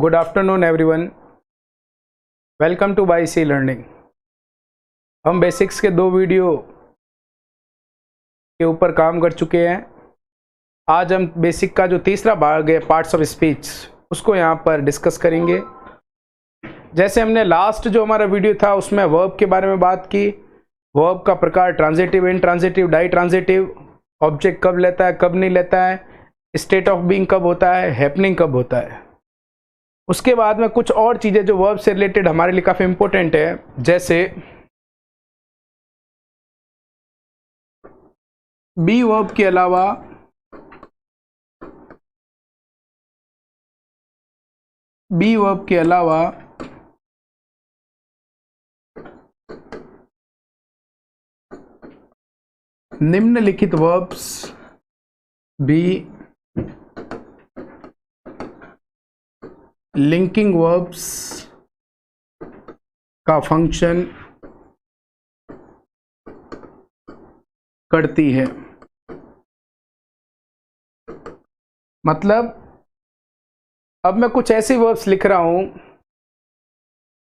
Good afternoon everyone, welcome to by C learning. हम basics के 2 video के ऊपर काम कर चुके हैं। आज हम बेसिक का जो तीसरा भाग है पार्ट्स ऑफ स्पीच उसको यहाँ पर डिस्कस करेंगे। जैसे हमने लास्ट जो हमारा वीडियो था उसमें वर्ब के बारे में बात की, वर्ब का प्रकार transitive, intransitive, ditransitive, object कब लेता है कब नहीं लेता है, स्टेट ऑफ बीइंग कब होता है, हैपनिंग कब होता है। उसके बाद में कुछ और चीज़ें जो वर्ब से रिलेटेड हमारे लिए काफ़ी इंपॉर्टेंट है, जैसे बी वर्ब के अलावा निम्नलिखित वर्ब्स बी लिंकिंग वर्ब्स का फंक्शन करती है। मतलब अब मैं कुछ ऐसे वर्ब्स लिख रहा हूं,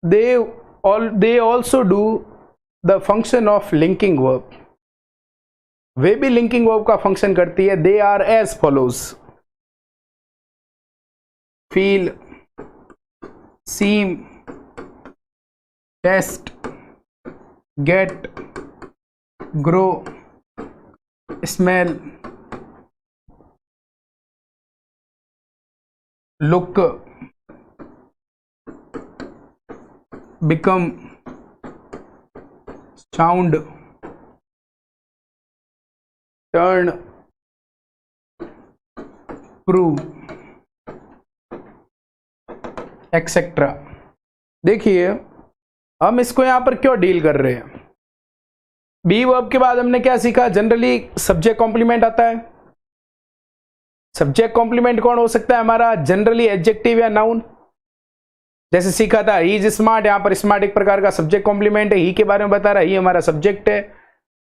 they also do the function of linking verb. वे भी लिंकिंग वर्ब का फंक्शन करती है। They are as follows: feel, seem, taste, get, grow, smell, look, become, sound, turn, prove, etcetera. देखिए हम इसको यहां पर क्यों डील कर रहे हैं। बी वर्ब के बाद हमने क्या सीखा, जनरली सब्जेक्ट कॉम्प्लीमेंट आता है। सब्जेक्ट कॉम्प्लीमेंट कौन हो सकता है हमारा, जनरली एडजेक्टिव या नाउन। जैसे सीखा था ही इज स्मार्ट, यहां पर स्मार्ट एक प्रकार का सब्जेक्ट कॉम्प्लीमेंट है, ही के बारे में बता रहा है, ही हमारा सब्जेक्ट है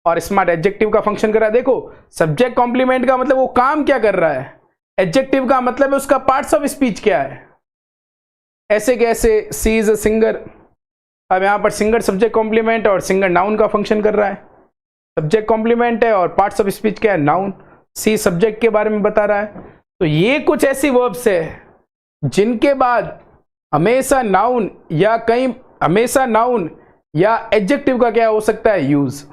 और स्मार्ट एडजेक्टिव का फंक्शन कर रहा है। देखो सब्जेक्ट कॉम्प्लीमेंट का मतलब वो काम क्या कर रहा है, एडजेक्टिव का मतलब है उसका पार्ट्स ऑफ स्पीच क्या है। ऐसे कैसे, सी इज अ सिंगर, अब यहां पर सिंगर सब्जेक्ट कॉम्प्लीमेंट और सिंगर नाउन का फंक्शन कर रहा है। सब्जेक्ट कॉम्प्लीमेंट है और पार्ट्स ऑफ स्पीच क्या है, नाउन। सी सब्जेक्ट के बारे में बता रहा है। तो ये कुछ ऐसी वर्ब्स है जिनके बाद हमेशा नाउन या एडजेक्टिव का क्या हो सकता है, यूज।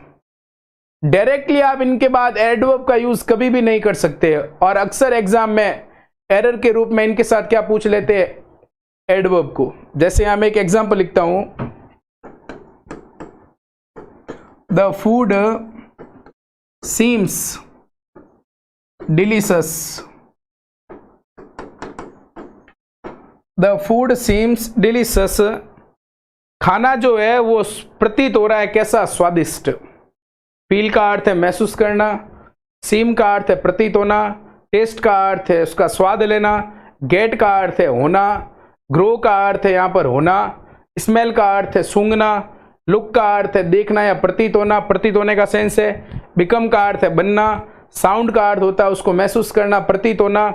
डायरेक्टली आप इनके बाद एडवर्ब का यूज कभी भी नहीं कर सकते और अक्सर एग्जाम में एरर के रूप में इनके साथ क्या पूछ लेते हैं, एडवर्ब को। जैसे यहां मैं एक एग्जांपल लिखता हूं, the food seems delicious. The food seems delicious, खाना जो है वो प्रतीत हो रहा है कैसा, स्वादिष्ट। फील का अर्थ है महसूस करना, सीम का अर्थ है प्रतीत होना, टेस्ट का अर्थ है उसका स्वाद लेना, गेट का अर्थ है होना, ग्रो का अर्थ है यहां पर होना, स्मेल का अर्थ है सूंघना, लुक का अर्थ है देखना या प्रतीत होना, प्रतीत होने का सेंस है, बिकम का अर्थ है बनना, साउंड का अर्थ होता है उसको महसूस करना, प्रतीत होना,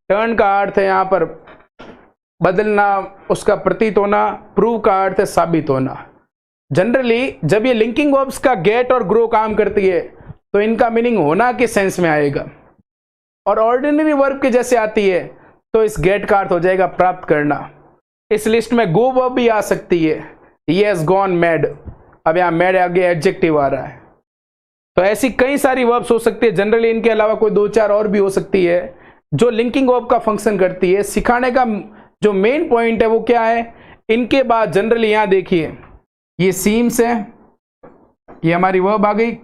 टर्न का अर्थ है यहां पर बदलना, उसका प्रतीत होना, प्रूव का अर्थ है साबित होना। जनरली जब ये लिंकिंग वर्ब्स का गेट और ग्रो काम करती है तो इनका मीनिंग होना के सेंस में आएगा, और ऑर्डिनरी वर्ब के जैसे आती है तो इस गेट का अर्थ हो जाएगा प्राप्त करना। इस लिस्ट में गो वर्ब भी आ सकती है, ही हैज गॉन मैड, अब यहां मैड आगे एडजेक्टिव आ रहा है। तो ऐसी कई सारी वर्ब्स हो सकती है, जनरली इनके अलावा कोई 2-4 और भी हो सकती है जो लिंकिंग वर्ब का फंक्शन करती है। सिखाने का जो मेन पॉइंट है वो क्या है, इनके बाद जनरली यहां देखिए ये सीम्स है, ये हमारी वर्ब आ गई।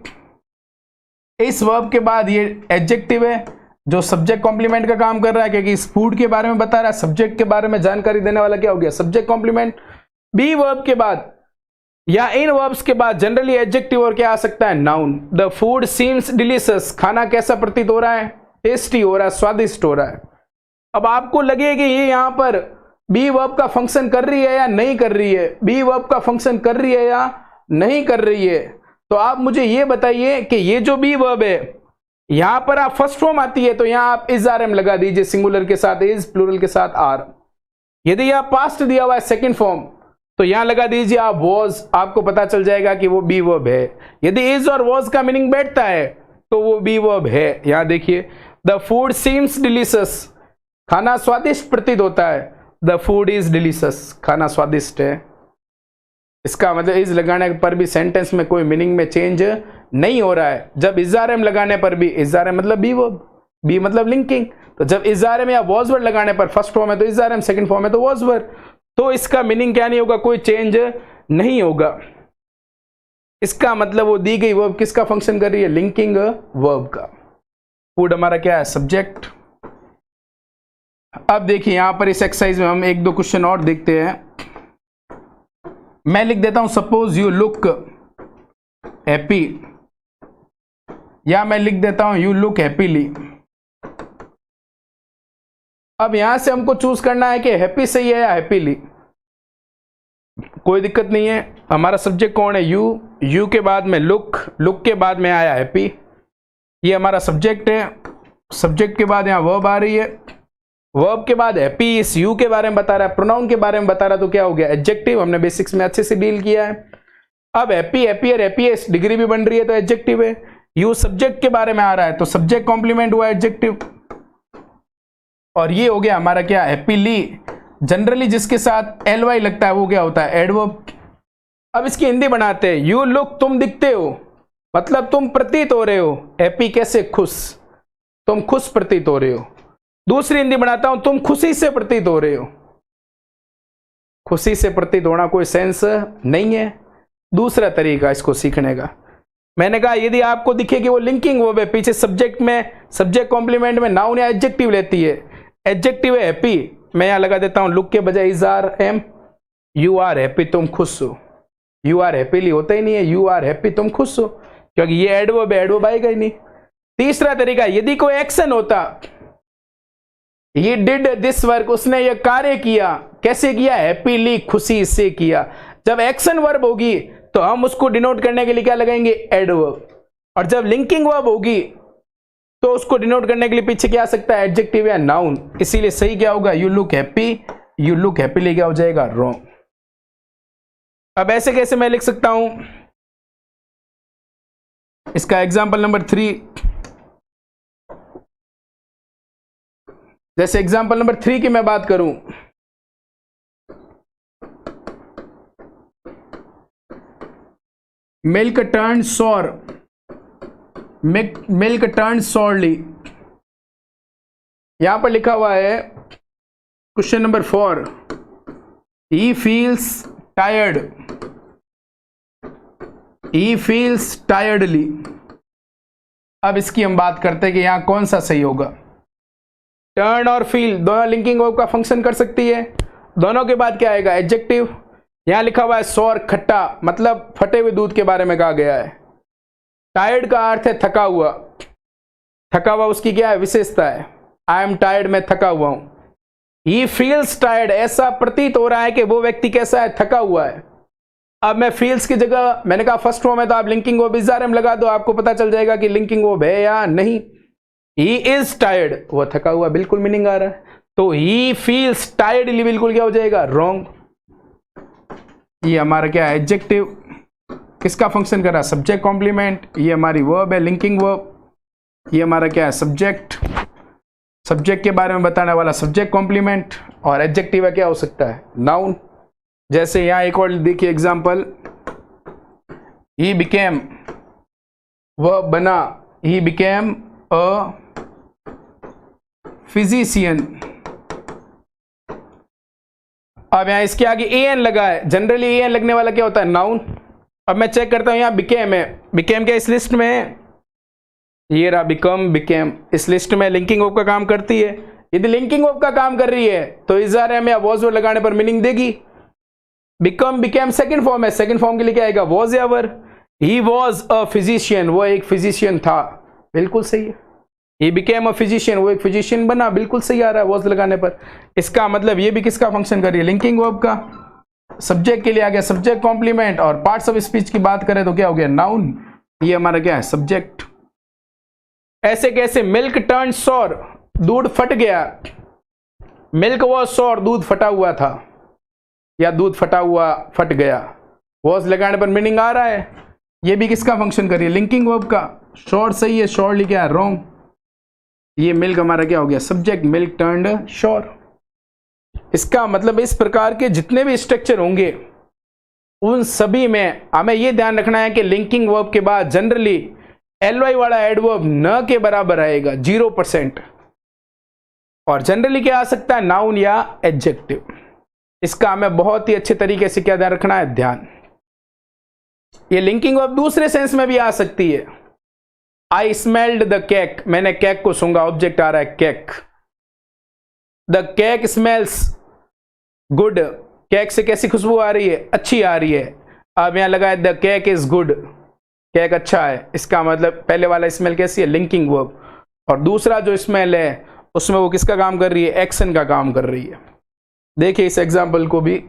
इस वर्ब के बाद ये एडजेक्टिव है जो सब्जेक्ट कॉम्प्लीमेंट का काम कर रहा है, क्योंकि इस फूड के बारे में बता रहा है, सब्जेक्ट के बारे में जानकारी देने वाला क्या हो गया, सब्जेक्ट कॉम्प्लीमेंट। बी वर्ब के बाद या इन वर्ब्स के बाद जनरली एडजेक्टिव और क्या आ सकता है, noun. The food seems delicious, खाना कैसा प्रतीत हो रहा है, टेस्टी हो रहा है, स्वादिष्ट हो रहा है। अब आपको लगे कि ये यहां पर बी वर्ब का फंक्शन कर रही है या नहीं कर रही है, बी वर्ब का फंक्शन कर रही है या नहीं कर रही है, तो आप मुझे ये बताइए कि ये जो बी वर्ब है यहां पर आप फर्स्ट फॉर्म आती है तो यहां आप इज आर एम लगा दीजिए, सिंगुलर के साथ इज, प्लूरल के साथ आर। यदि यह पास्ट दिया हुआ है सेकंड फॉर्म, तो यहां लगा दीजिए आप वॉज, आपको पता चल जाएगा कि वो बी वर्ब है। यदि इज और वॉज का मीनिंग बैठता है तो वो बी वर्ब है। यहां देखिए, द फूड सीम्स डिलीशियस, खाना स्वादिष्ट प्रतीत होता है। द फूड इज डिलीशियस, खाना स्वादिष्ट है। इसका मतलब इज लगाने पर भी सेंटेंस में कोई मीनिंग में चेंज नहीं हो रहा है। जब इज़ारम लगाने पर भी, इज़ारम मतलब बी वर्ब, बी मतलब लिंकिंग, तो जब इज़ारम या वॉज वर्ड लगाने पर फर्स्ट फॉर्म है तो इज़ारम, सेकंड फॉर्म है तो वॉज वर्ड, तो इसका मीनिंग क्या नहीं होगा, कोई चेंज नहीं होगा। इसका मतलब वो दी गई वर्ब किसका फंक्शन कर रही है, लिंकिंग वर्ब का। फूड हमारा क्या है, सब्जेक्ट। अब देखिए यहां पर इस एक्सरसाइज में हम एक दो क्वेश्चन और देखते हैं। मैं लिख देता हूं सपोज यू लुक हैप्पी, या मैं लिख देता हूं यू लुक हैप्पीली। अब यहां से हमको चूज करना है कि हैप्पी सही है या हैप्पीली। कोई दिक्कत नहीं है, हमारा सब्जेक्ट कौन है, यू, यू के बाद में लुक, लुक के बाद में आया हैप्पी, ये हमारा सब्जेक्ट है। सब्जेक्ट के बाद यहां वर्ब आ रही है, वर्ब के बाद हैप्पी इस यू के बारे में बता रहा है, प्रोनाउन के बारे में बता रहा है, तो क्या हो गया, एडजेक्टिव। हमने बेसिक्स में अच्छे से डील किया है। अब हैप्पी, हैप्पियर, हैप्पीएस्ट डिग्री भी बन रही है तो एडजेक्टिव है। यू सब्जेक्ट के बारे में आ रहा है तो सब्जेक्ट कॉम्प्लीमेंट हुआ एडजेक्टिव। और ये हो गया हमारा क्या, हैप्पीली। जनरली जिसके साथ एल वाई लगता है वो क्या होता है, एडवर्ब। अब इसकी हिंदी बनाते हैं, यू लुक तुम दिखते हो, मतलब तुम प्रतीत हो रहे हो, हैप्पी कैसे, खुश, तुम खुश प्रतीत हो रहे हो। दूसरी हिंदी बनाता हूं, तुम खुशी से प्रतीत हो रहे हो। खुशी से प्रतीत होना कोई सेंस नहीं है। दूसरा तरीका इसको सीखने का, मैंने कहा यदि आपको दिखे कि वो लिंकिंग वर्ब है, पीछे सब्जेक्ट में, सब्जेक्ट कॉम्प्लीमेंट में नाउन या एडजेक्टिव लेती है, एडजेक्टिव है हैप्पी, मैं यहां लगा देता हूं लुक के बजाय is are am, you are happy तुम खुश हो। यू आर हैप्पीली होता ही नहीं है, यू आर हैप्पी तुम खुश हो, क्योंकि ये एडवर्ब है, एडवर्ब आएगा ही नहीं। तीसरा तरीका, यदि कोई एक्शन होता, ये डिड दिस वर्क, उसने ये कार्य किया, कैसे किया, हैप्पीली, खुशी से किया। जब एक्शन वर्ब होगी तो हम उसको डिनोट करने के लिए क्या लगाएंगे, एडवर्ब। और जब लिंकिंग वर्ब होगी तो उसको डिनोट करने के लिए पीछे क्या आ सकता है, एडजेक्टिव या नाउन। इसीलिए सही क्या होगा, you look happy, you look happily क्या हो जाएगा, रॉन्ग। अब ऐसे कैसे मैं लिख सकता हूं, इसका एग्जांपल नंबर 3, जैसे एग्जांपल नंबर 3 की मैं बात करूं, milk turn sour, milk turn sourly. यहां पर लिखा हुआ है question number 4, he feels tired, he feels tiredly. अब इसकी हम बात करते हैं कि यहां कौन सा सही होगा। टर्न और फील दोनों लिंकिंग वर्ब का फंक्शन कर सकती है, दोनों के बाद क्या आएगा, एडजेक्टिव। यहां लिखा हुआ है सौर, खट्टा, मतलब फटे हुए दूध के बारे में कहा गया है। टायर्ड का अर्थ है थका हुआ, थका हुआ उसकी क्या है, विशेषता है, आई एम टायर्ड, मैं थका हुआ हूं। ही फील्स टायर्ड, ऐसा प्रतीत हो रहा है कि वो व्यक्ति कैसा है, थका हुआ है। अब मैं फील्स की जगह मैंने कहा फर्स्ट फॉर्म है तो आप linking verb is are am लगा दो, आपको पता चल जाएगा कि लिंकिंग वर्ब है या नहीं। ही इज टायर्ड, वो थका हुआ, बिल्कुल मीनिंग आ रहा है। तो ही फील्स टायर्डली बिल्कुल क्या हो जाएगा, रॉन्ग। ये हमारा क्या है, एडजेक्टिव, किसका फंक्शन कर रहा है, सब्जेक्ट कॉम्प्लीमेंट। ये हमारी वर्ब है, लिंकिंग वर्ब। ये हमारा क्या है, सब्जेक्ट, सब्जेक्ट के बारे में बताने वाला सब्जेक्ट कॉम्प्लीमेंट। और एडजेक्टिव है क्या हो सकता है, नाउन। जैसे यहां एक और देखिए एग्जांपल, ही बिकेम, वह बना, ही बिकेम अ फिजिशियन। अब यहां इसके आगे ए एन लगा है, जनरली ए एन लगने वाला क्या होता है, नाउन। अब मैं चेक करता हूं, यहां बिकेम है, बिकेम क्या इस लिस्ट में है, ये रहा बिकम, बिकेम इस लिस्ट में लिंकिंग वर्ब का काम करती है। यदि लिंकिंग वर्ब का काम कर रही है तो इज आर एम या वॉज वर्ड लगाने पर मीनिंग देगी। बिकम, बिकेम सेकंड फॉर्म है, सेकंड फॉर्म के लिए क्या आएगा, वॉज या वर। ही वॉज अ फिजिशियन, वो एक फिजिशियन था, बिल्कुल सही है। ही बिकेम अ फिजिशियन, वो एक फिजिशियन बना, बिल्कुल सही आ रहा है वॉज लगाने पर। इसका मतलब ये भी किसका फंक्शन कर रही है, लिंकिंग वर्ब का। सब्जेक्ट के लिए आ गया सब्जेक्ट कॉम्प्लीमेंट, और पार्ट्स ऑफ स्पीच की बात करें तो क्या हो गया, नाउन। ये हमारा क्या है, सब्जेक्ट। ऐसे कैसे, मिल्क टर्न सॉर, दूध फट गया, मिल्क वॉज सोर, दूध फटा हुआ था या दूध फटा हुआ फट गया। वॉज लगाने पर मीनिंग आ रहा है। ये भी किसका फंक्शन कर रही है? लिंकिंग वर्ब का। शोर सही है, शोर लिखा है रॉन्ग। ये मिल्क हमारा क्या हो गया? सब्जेक्ट, मिल्क टर्न्ड शोर। इसका मतलब इस प्रकार के जितने भी स्ट्रक्चर होंगे उन सभी में हमें यह ध्यान रखना है कि लिंकिंग वर्ब के बाद जनरली एलवाई वाला एडवर्ब न के बराबर आएगा 0%, और जनरली क्या आ सकता है? नाउन या एडजेक्टिव। इसका हमें बहुत ही अच्छे तरीके से क्या ध्यान रखना है? ध्यान। ये लिंकिंग वर्ब दूसरे सेंस में भी आ सकती है। आई स्मेल्ड द केक, मैंने केक को सूंघा, ऑब्जेक्ट आ रहा है cake. The cake smells good, cake से कैसी खुशबू आ रही है? अच्छी आ रही है। अब यहां लगा है the cake is good, cake अच्छा है। इसका मतलब पहले वाला स्मेल कैसी है? Linking verb. और दूसरा जो स्मेल है उसमें वो किसका काम कर रही है? एक्शन का काम कर रही है। देखिए इस एग्जाम्पल को भी।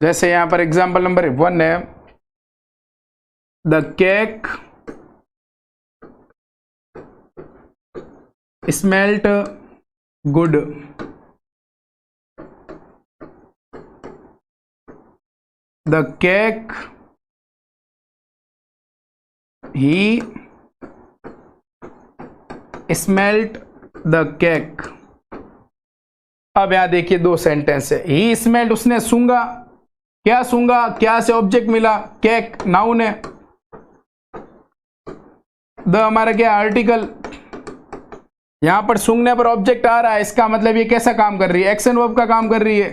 जैसे यहां पर एग्जाम्पल नंबर 1 है, the cake smelt good. The cake he smelt the cake. अब यहां देखिए दो सेंटेंस है। ही स्मेल्ट, उसने सूंघा। क्या सूंघा? क्या से ऑब्जेक्ट मिला? केक, नाउन है। द हमारा क्या? आर्टिकल। यहां पर सूंघने पर ऑब्जेक्ट आ रहा है, इसका मतलब ये कैसा काम कर रही है? एक्शन वर्ब का काम कर रही है।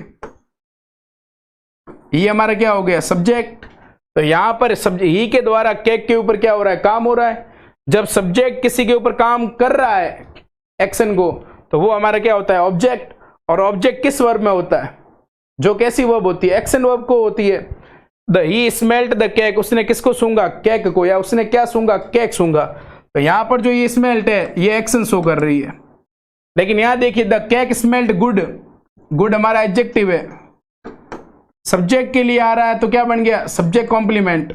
ये हमारा क्या हो गया? सब्जेक्ट। तो यहां पर ही के द्वारा केक के ऊपर क्या हो रहा है? काम हो रहा है। जब सब्जेक्ट किसी के ऊपर काम कर रहा है एक्शन को, तो वो हमारा क्या होता है? ऑब्जेक्ट। और ऑब्जेक्ट किस वर्ब में होता है? जो कैसी वर्ब होती है? एक्शन वर्ब को होती है। The he smelt the cake, उसने किसको सूंघा? केक को। या उसने क्या सूंघा? केक सूंघा। तो यहां पर जो ये स्मेल्ट है ये एक्शन शो कर रही है। लेकिन यहां देखिए the cake smelt good, good हमारा एडजेक्टिव है, सब्जेक्ट के लिए आ रहा है, तो क्या बन गया? Subject complement.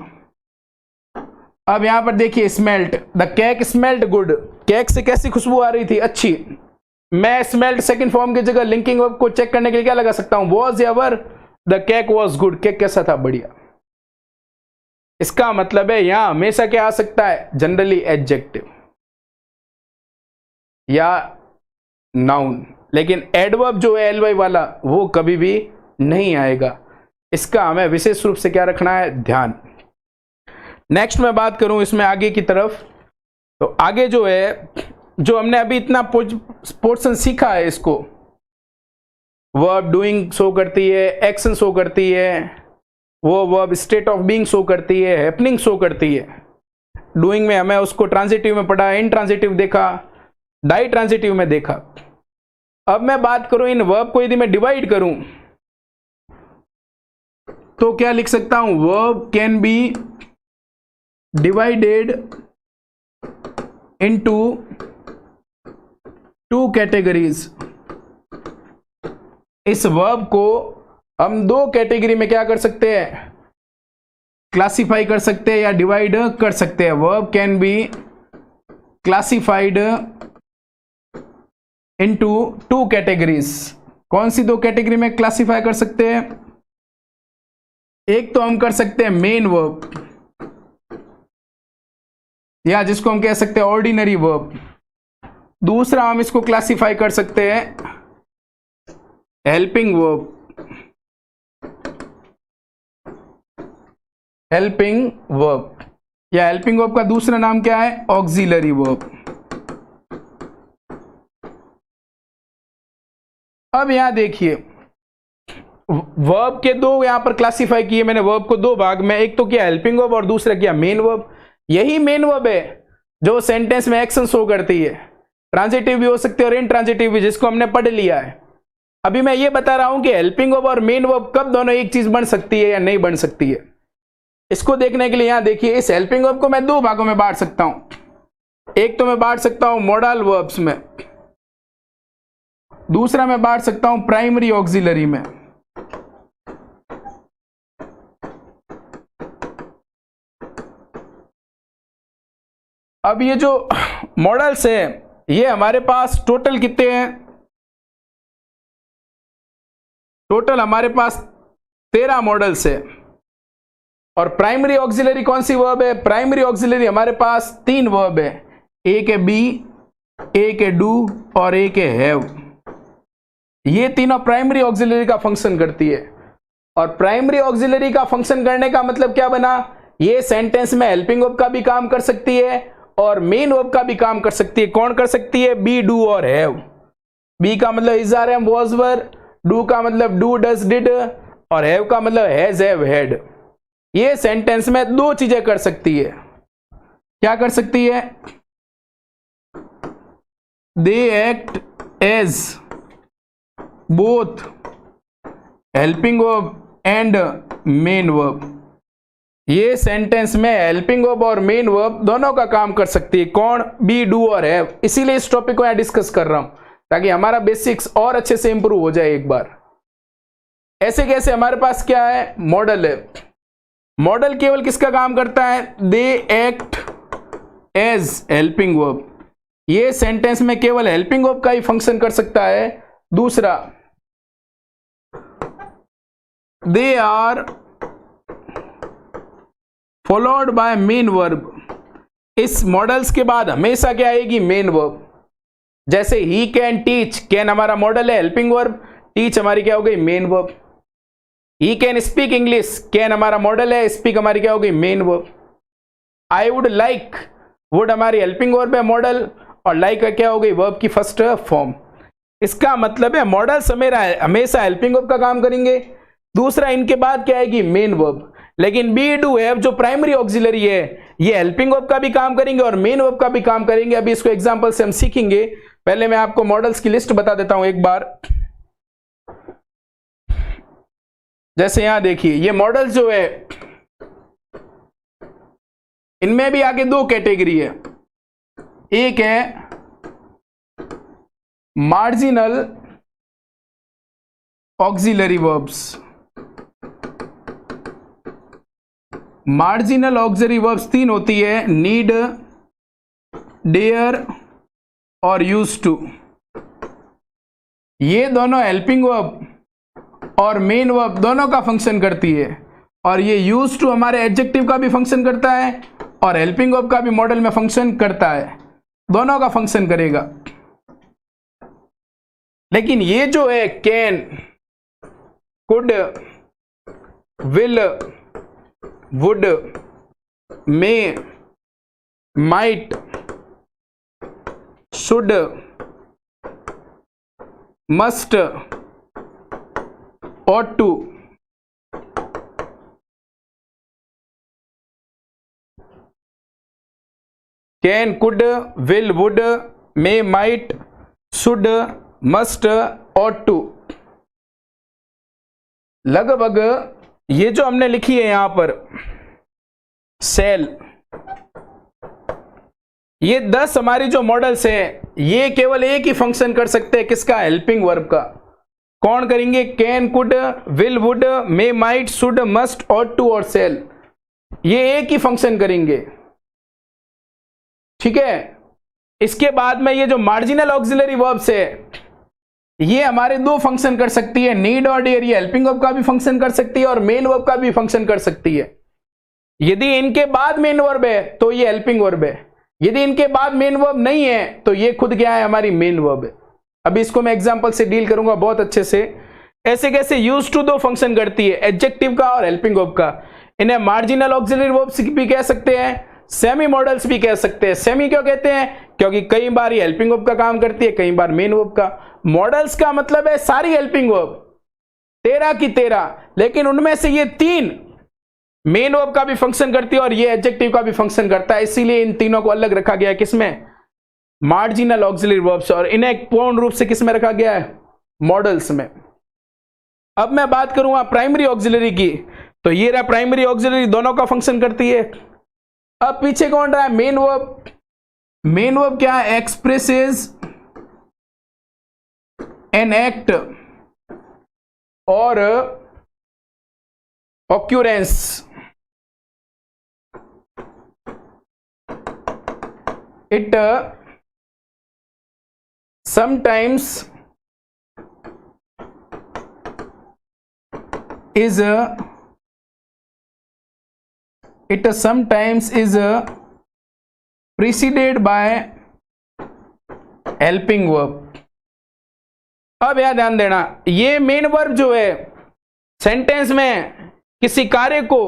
अब यहां पर देखिए smelt, the cake smelt good, cake से कैसी खुशबू आ रही थी? अच्छी। मैं स्मेल्ट सेकंड फॉर्म की जगह लिंकिंग वर्ब को चेक करने के लिए क्या लगा सकता हूं? वॉज या were. The cake was good, cake कैसा था? बढ़िया। इसका मतलब है यहां हमेशा क्या आ सकता है? जनरली एडजेक्टिव या नाउन। लेकिन एडवर्ब जो है एलवाई वाला वो कभी भी नहीं आएगा। इसका हमें विशेष रूप से क्या रखना है? ध्यान। नेक्स्ट मैं बात करूं इसमें आगे की तरफ, तो आगे जो है, जो हमने अभी इतना पोर्शन सीखा है, इसको वर्ब डूइंग शो करती है, एक्शन शो करती है, वो verb state of being show करती है, हैपनिंग शो करती है। डूइंग में हमें उसको ट्रांजिटिव में पढ़ा, इन ट्रांजिटिव देखा, डाई ट्रांजिटिव में देखा। अब मैं बात करूं इन वर्ब को यदि मैं डिवाइड करूं तो क्या लिख सकता हूं? Verb can be divided into 2 categories. इस वर्ब को हम 2 कैटेगरी में क्या कर सकते हैं? क्लासिफाई कर सकते हैं या डिवाइड कर सकते हैं। Verb can be classified into 2 categories. कौन सी 2 कैटेगरी में क्लासिफाई कर सकते हैं? एक तो हम कर सकते हैं मेन वर्ब, या जिसको हम कह सकते हैं ऑर्डिनरी वर्ब। दूसरा हम इसको क्लासिफाई कर सकते हैं हेल्पिंग वर्ब, हेल्पिंग वर्ब, या हेल्पिंग वर्ब का दूसरा नाम क्या है? Auxiliary verb. अब यहां देखिए वर्ब के 2 यहां पर क्लासिफाई किए मैंने, वर्ब को 2 भाग में। एक तो क्या? हेल्पिंग वर्ब, और दूसरा क्या? Main verb. यही मेन वर्ब है जो सेंटेंस में एक्शन शो करती है। ट्रांजिटिव भी हो सकती है और इनट्रांजिटिव भी, जिसको हमने पढ़ लिया है। अभी मैं ये बता रहा हूं कि हेल्पिंग वर्ब और मेन वर्ब कब दोनों एक चीज बन सकती है या नहीं बन सकती है। इसको देखने के लिए यहां देखिए, इस हेल्पिंग वर्ब को मैं दो भागों में बांट सकता हूं। एक तो मैं बांट सकता हूं मॉडल वर्ब्स में, दूसरा मैं बांट सकता हूं प्राइमरी ऑक्सिलरी में। अब ये जो मॉडल्स है ये हमारे पास टोटल कितने हैं? टोटल हमारे पास 13 मॉडल्स है। और प्राइमरी ऑक्सिलरी कौन सी वर्ब है? प्राइमरी ऑक्सिलरी हमारे पास 3 वर्ब है, एक है बी, एक है डू और एक है हैव। ये तीनों प्राइमरी ऑक्सिलरी का फंक्शन करती है। और प्राइमरी ऑक्सिलरी का फंक्शन करने का मतलब क्या बना? ये सेंटेंस में हेल्पिंग वर्ब का भी काम कर सकती है और मेन वर्ब का भी काम कर सकती है। कौन कर सकती है? बी, डू और हैव। बी का मतलब is, are, am, was, were, do का मतलब डू, डज, डिड और हैव का मतलब हैज, हैव, हैड। ये सेंटेंस में दो चीजें कर सकती है। क्या कर सकती है? They act as both helping verb and main verb. ये सेंटेंस में हेल्पिंग वर्ब और मेन वर्ब दोनों का काम कर सकती है। कौन? बी, डू और हैव। इसीलिए इस टॉपिक को यहां डिस्कस कर रहा हूं ताकि हमारा बेसिक्स और अच्छे से इंप्रूव हो जाए एक बार। ऐसे कैसे? हमारे पास क्या है? मॉडल है। मॉडल केवल किसका काम करता है? They act as helping verb. ये सेंटेंस में केवल हेल्पिंग वर्ब का ही फंक्शन कर सकता है। दूसरा, they are followed by main verb. इस मॉडल्स के बाद हमेशा क्या आएगी? Main verb. जैसे ही कैन टीच, कैन हमारा मॉडल है हेल्पिंग वर्ब, टीच हमारी क्या हो गई? Main verb. He can speak English, can हमारा मॉडल है, स्पीक हमारी क्या हो गई? Main verb. I would like, would हमारी हेल्पिंग वर्ब है मॉडल और लाइक क्या हो गई? वर्ब की फर्स्ट फॉर्म। इसका मतलब है मॉडल्स हमेशा हेल्पिंग वर्ब का काम करेंगे। दूसरा, इनके बाद क्या आएगी? Main verb. लेकिन बी, डू, हैव जो प्राइमरी ऑक्सिलरी है ये हेल्पिंग वर्ब का भी काम करेंगे और मेन वर्ब का भी काम करेंगे। अभी इसको एग्जांपल से हम सीखेंगे। पहले मैं आपको मॉडल्स की लिस्ट बता देता हूं एक बार। जैसे यहां देखिए, ये मॉडल जो है इनमें भी आगे दो कैटेगरी है। एक है marginal auxiliary verbs. Marginal auxiliary verbs 3 होती है, नीड, डेयर और यूज टू। ये दोनों हेल्पिंग वर्ब और मेन वर्ब दोनों का फंक्शन करती है। और ये यूज टू हमारे एडजेक्टिव का भी फंक्शन करता है और हेल्पिंग वर्ब का भी मॉडल में फंक्शन करता है। दोनों का फंक्शन करेगा। लेकिन ये जो है can, could, will, would, may, might, should, must, ought to, can, could, will, would, may, might, should, must, ought to। लगभग ये जो हमने लिखी है यहां पर सेल, ये 10 हमारी जो मॉडल्स है ये केवल एक ही फंक्शन कर सकते हैं। किसका? हेल्पिंग वर्ब का। कौन करेंगे? Can, could, will, would, may, might, should, must, ought to और सेल। ये एक ही फंक्शन करेंगे। ठीक है। इसके बाद में ये जो मार्जिनल ऑक्सिलरी वर्ब्स है ये हमारे दो फंक्शन कर सकती है, नीड और डेयर। ये हेल्पिंग वर्ब का भी फंक्शन कर सकती है और मेन वर्ब का भी फंक्शन कर सकती है। यदि इनके बाद मेन वर्ब है तो ये हेल्पिंग वर्ब है, यदि इनके बाद मेन वर्ब नहीं है तो ये खुद क्या है? हमारी मेन वर्ब है। अभी इसको मैं एग्जांपल से डील करूंगा बहुत अच्छे से। ऐसे कैसे? यूज टू दो फंक्शन करती है, एडजेक्टिव का और हेल्पिंग वर्ब का। इन्हें मार्जिनल ऑक्सिलरी वर्ब्स भी कह सकते हैं, सेमी मॉडल्स भी कह सकते हैं। सेमी क्यों कहते हैं? क्योंकि कई बार ये हेल्पिंग वर्ब का काम करती है, कई बार मेन वर्ब का। मॉडल्स का मतलब है सारी हेल्पिंग वर्ब, 13 की 13, लेकिन उनमें से ये 3 मेन वर्ब का भी फंक्शन करती है और ये एडजेक्टिव का भी फंक्शन करता है। इसीलिए इन तीनों को अलग रखा गया है। किसमें? Marginal auxiliary verbs. और इन्हें पूर्ण रूप से किसमें रखा गया है? मॉडल्स में। अब मैं बात करूंगा प्राइमरी ऑक्सिलरी की। तो ये रहा प्राइमरी ऑक्सिलरी, दोनों का फंक्शन करती है। अब पीछे कौन रहा है? Main verb. मेन वर्ब क्या है? एक्सप्रेसेस एन एक्ट और occurrence it sometimes is preceded by helping verb। अब यहां ध्यान देना, ये मेन वर्ब जो है सेंटेंस में किसी कार्य को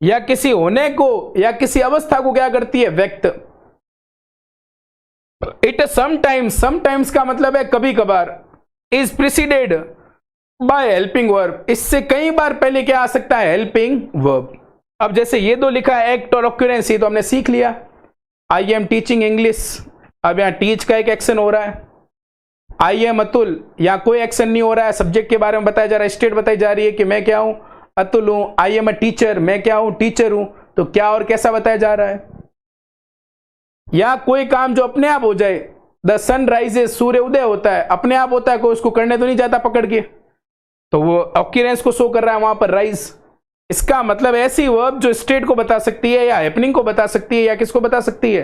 या किसी होने को या किसी अवस्था को क्या करती है? व्यक्त। इट समटाइम्स का मतलब है कभी कभार, is preceded by helping verb, इससे कई बार पहले क्या आ सकता है? Helping verb. अब जैसे ये दो लिखा है एक्ट और ऑक्यूरेंस, ये तो हमने सीख लिया। आई एम टीचिंग इंग्लिश, अब यहां टीच का एक एक्शन हो रहा है। आई एम अतुल, यहां कोई एक्शन नहीं हो रहा है, सब्जेक्ट के बारे में बताया जा रहा है, स्टेट बताई जा रही है कि मैं क्या हूं? अतुल हूं। आई एम अ टीचर, मैं क्या हूं? टीचर हूं। तो क्या और कैसा बताया जा रहा है? या कोई काम जो अपने आप हो जाए, द सन राइजेस, सूर्य उदय होता है, अपने आप होता है, कोई उसको करने तो नहीं जाता पकड़ के, तो वो ऑक्यूरेंस को शो कर रहा है वहां पर, राइज। इसका मतलब ऐसी वर्ब जो स्टेट को बता सकती है या हैपनिंग को बता सकती है या किसको बता सकती है?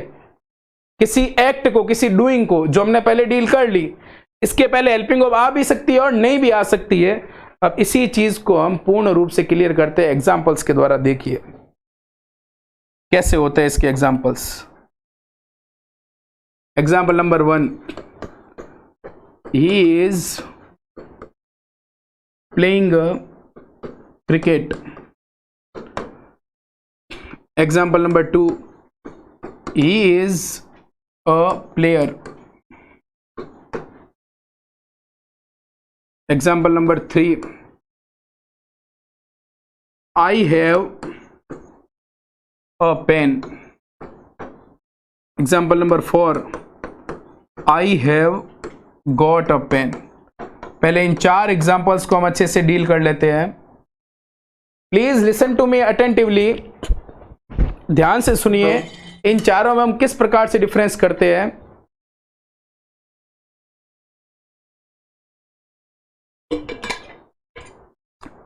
किसी एक्ट को, किसी डूइंग को, जो हमने पहले डील कर ली। इसके पहले हेल्पिंग वर्ब आ भी सकती है और नहीं भी आ सकती है। अब इसी चीज को हम पूर्ण रूप से क्लियर करते हैं एग्जांपल्स के द्वारा। देखिए कैसे होते हैं इसके examples. Example number 1, he is playing cricket. Example number 2, he is a player. Example number 3, I have a pen। Example number 4, I have got a pen। पहले इन 4 एग्जाम्पल्स को हम अच्छे से डील कर लेते हैं। Please listen to me attentively, ध्यान से सुनिए। इन चारों में हम किस प्रकार से डिफरेंस करते हैं।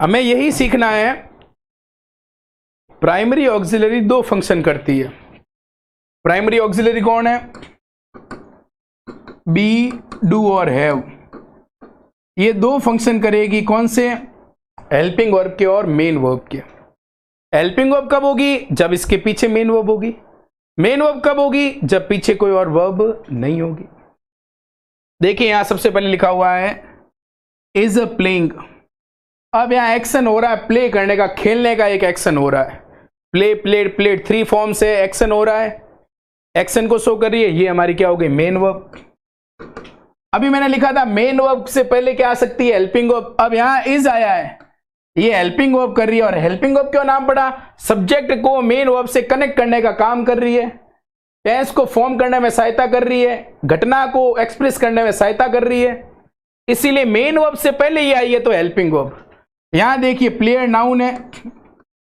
हमें यही सीखना है। प्राइमरी ऑक्सिलरी 2 फंक्शन करती है। प्राइमरी ऑक्सिलरी कौन है? बी, डू और हैव। ये 2 फंक्शन करेगी कौन से? हेल्पिंग वर्ब के और मेन वर्ब के। हेल्पिंग वर्ब कब होगी? जब इसके पीछे मेन वर्ब होगी। मेन वर्ब कब होगी? जब पीछे कोई और वर्ब नहीं होगी। देखिए यहां सबसे पहले लिखा हुआ है इज अ प्लेइंग। अब यहां एक्शन हो रहा है प्ले करने का, खेलने का एक एक्शन हो रहा है। प्ले, प्लेड, प्लेड 3 फॉर्म से एक्शन हो रहा है, एक्शन को शो कर रही है। ये हमारी क्या हो गई? Main verb. अभी मैंने लिखा था मेन वर्ब से पहले क्या आ सकती है? Helping verb. अब यहां इज आया है, ये हेल्पिंग वर्ब कर रही है। और हेल्पिंग वर्ब क्यों नाम पड़ा? सब्जेक्ट को मेन वर्ब से कनेक्ट करने का काम कर रही है, टेंस को फॉर्म करने में सहायता कर रही है, घटना को एक्सप्रेस करने में सहायता कर रही है। इसीलिए मेन वर्ब से पहले ये आई है तो हेल्पिंग वर्ब। यहां देखिए प्लेयर नाउन है,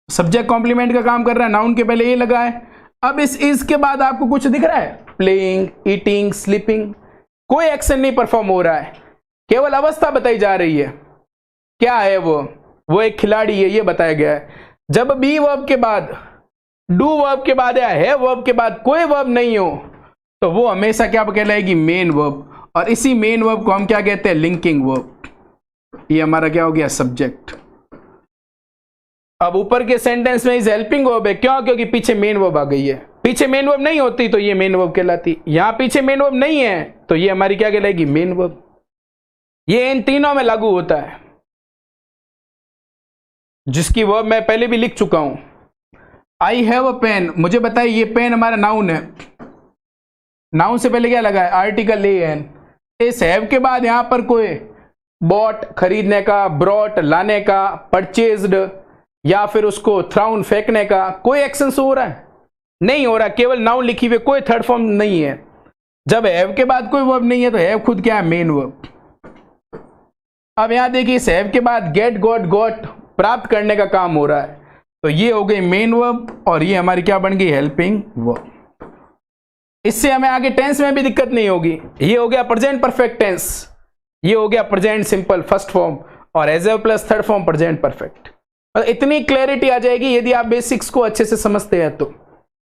सब्जेक्ट कॉम्प्लीमेंट का काम कर रहा है, नाउन के पहले ये लगा है। अब इस के बाद आपको कुछ दिख रहा है? प्लेइंग, ईटिंग, स्लीपिंग, कोई एक्शन नहीं परफॉर्म हो रहा है, केवल अवस्था बताई जा रही है। क्या है वो एक खिलाड़ी है, ये बताया गया है। जब बी वर्ब के बाद, डू वर्ब के बाद या है वर्ब के बाद कोई वर्ब नहीं हो तो वो हमेशा क्या कहलाएगी? Main verb. और इसी मेन वर्ब को हम क्या कहते हैं? Linking verb. ये हमारा क्या हो गया? सब्जेक्ट। अब ऊपर के सेंटेंस में इस हेल्पिंग वर्ब है, क्यों? क्योंकि पीछे मेन वर्ब आ गई है। पीछे मेन वर्ब नहीं होती तो ये मेन वर्ब कहलाती। यहां पीछे मेन वर्ब नहीं है तो ये हमारी क्या कहलाएगी? Main verb. ये इन तीनों में लागू होता है, जिसकी वर्ब मैं पहले भी लिख चुका हूं। आई हैव अ पेन, मुझे बताइए ये पेन हमारा नाउन है। नाउन से पहले क्या लगा है? Article A N. इस हैव के बाद यहां पर कोई बॉट खरीदने का, ब्रॉट लाने का, परचेज्ड या फिर उसको थ्राउन फेंकने का कोई एक्शन हो रहा है? नहीं हो रहा, केवल नाउन लिखी हुई, कोई थर्ड फॉर्म नहीं है। जब हैव के बाद कोई वर्ब नहीं है तो हैव खुद क्या है? Main verb. अब यहां देखिए इस हैव के बाद गेट, गॉट, गॉट प्राप्त करने का काम हो रहा है। तो ये हो गई मेन वर्ब और ये हमारी क्या बन गई, हेल्पिंग वर्ब। इससे हमें आगे टेंस में भी दिक्कत नहीं होगी। ये हो गया प्रेजेंट परफेक्ट टेंस, ये हो गया प्रेजेंट सिंपल फर्स्ट फॉर्म और as a plus third form present perfect. इतनी क्लैरिटी आ जाएगी यदि आप बेसिक्स को अच्छे से समझते हैं। तो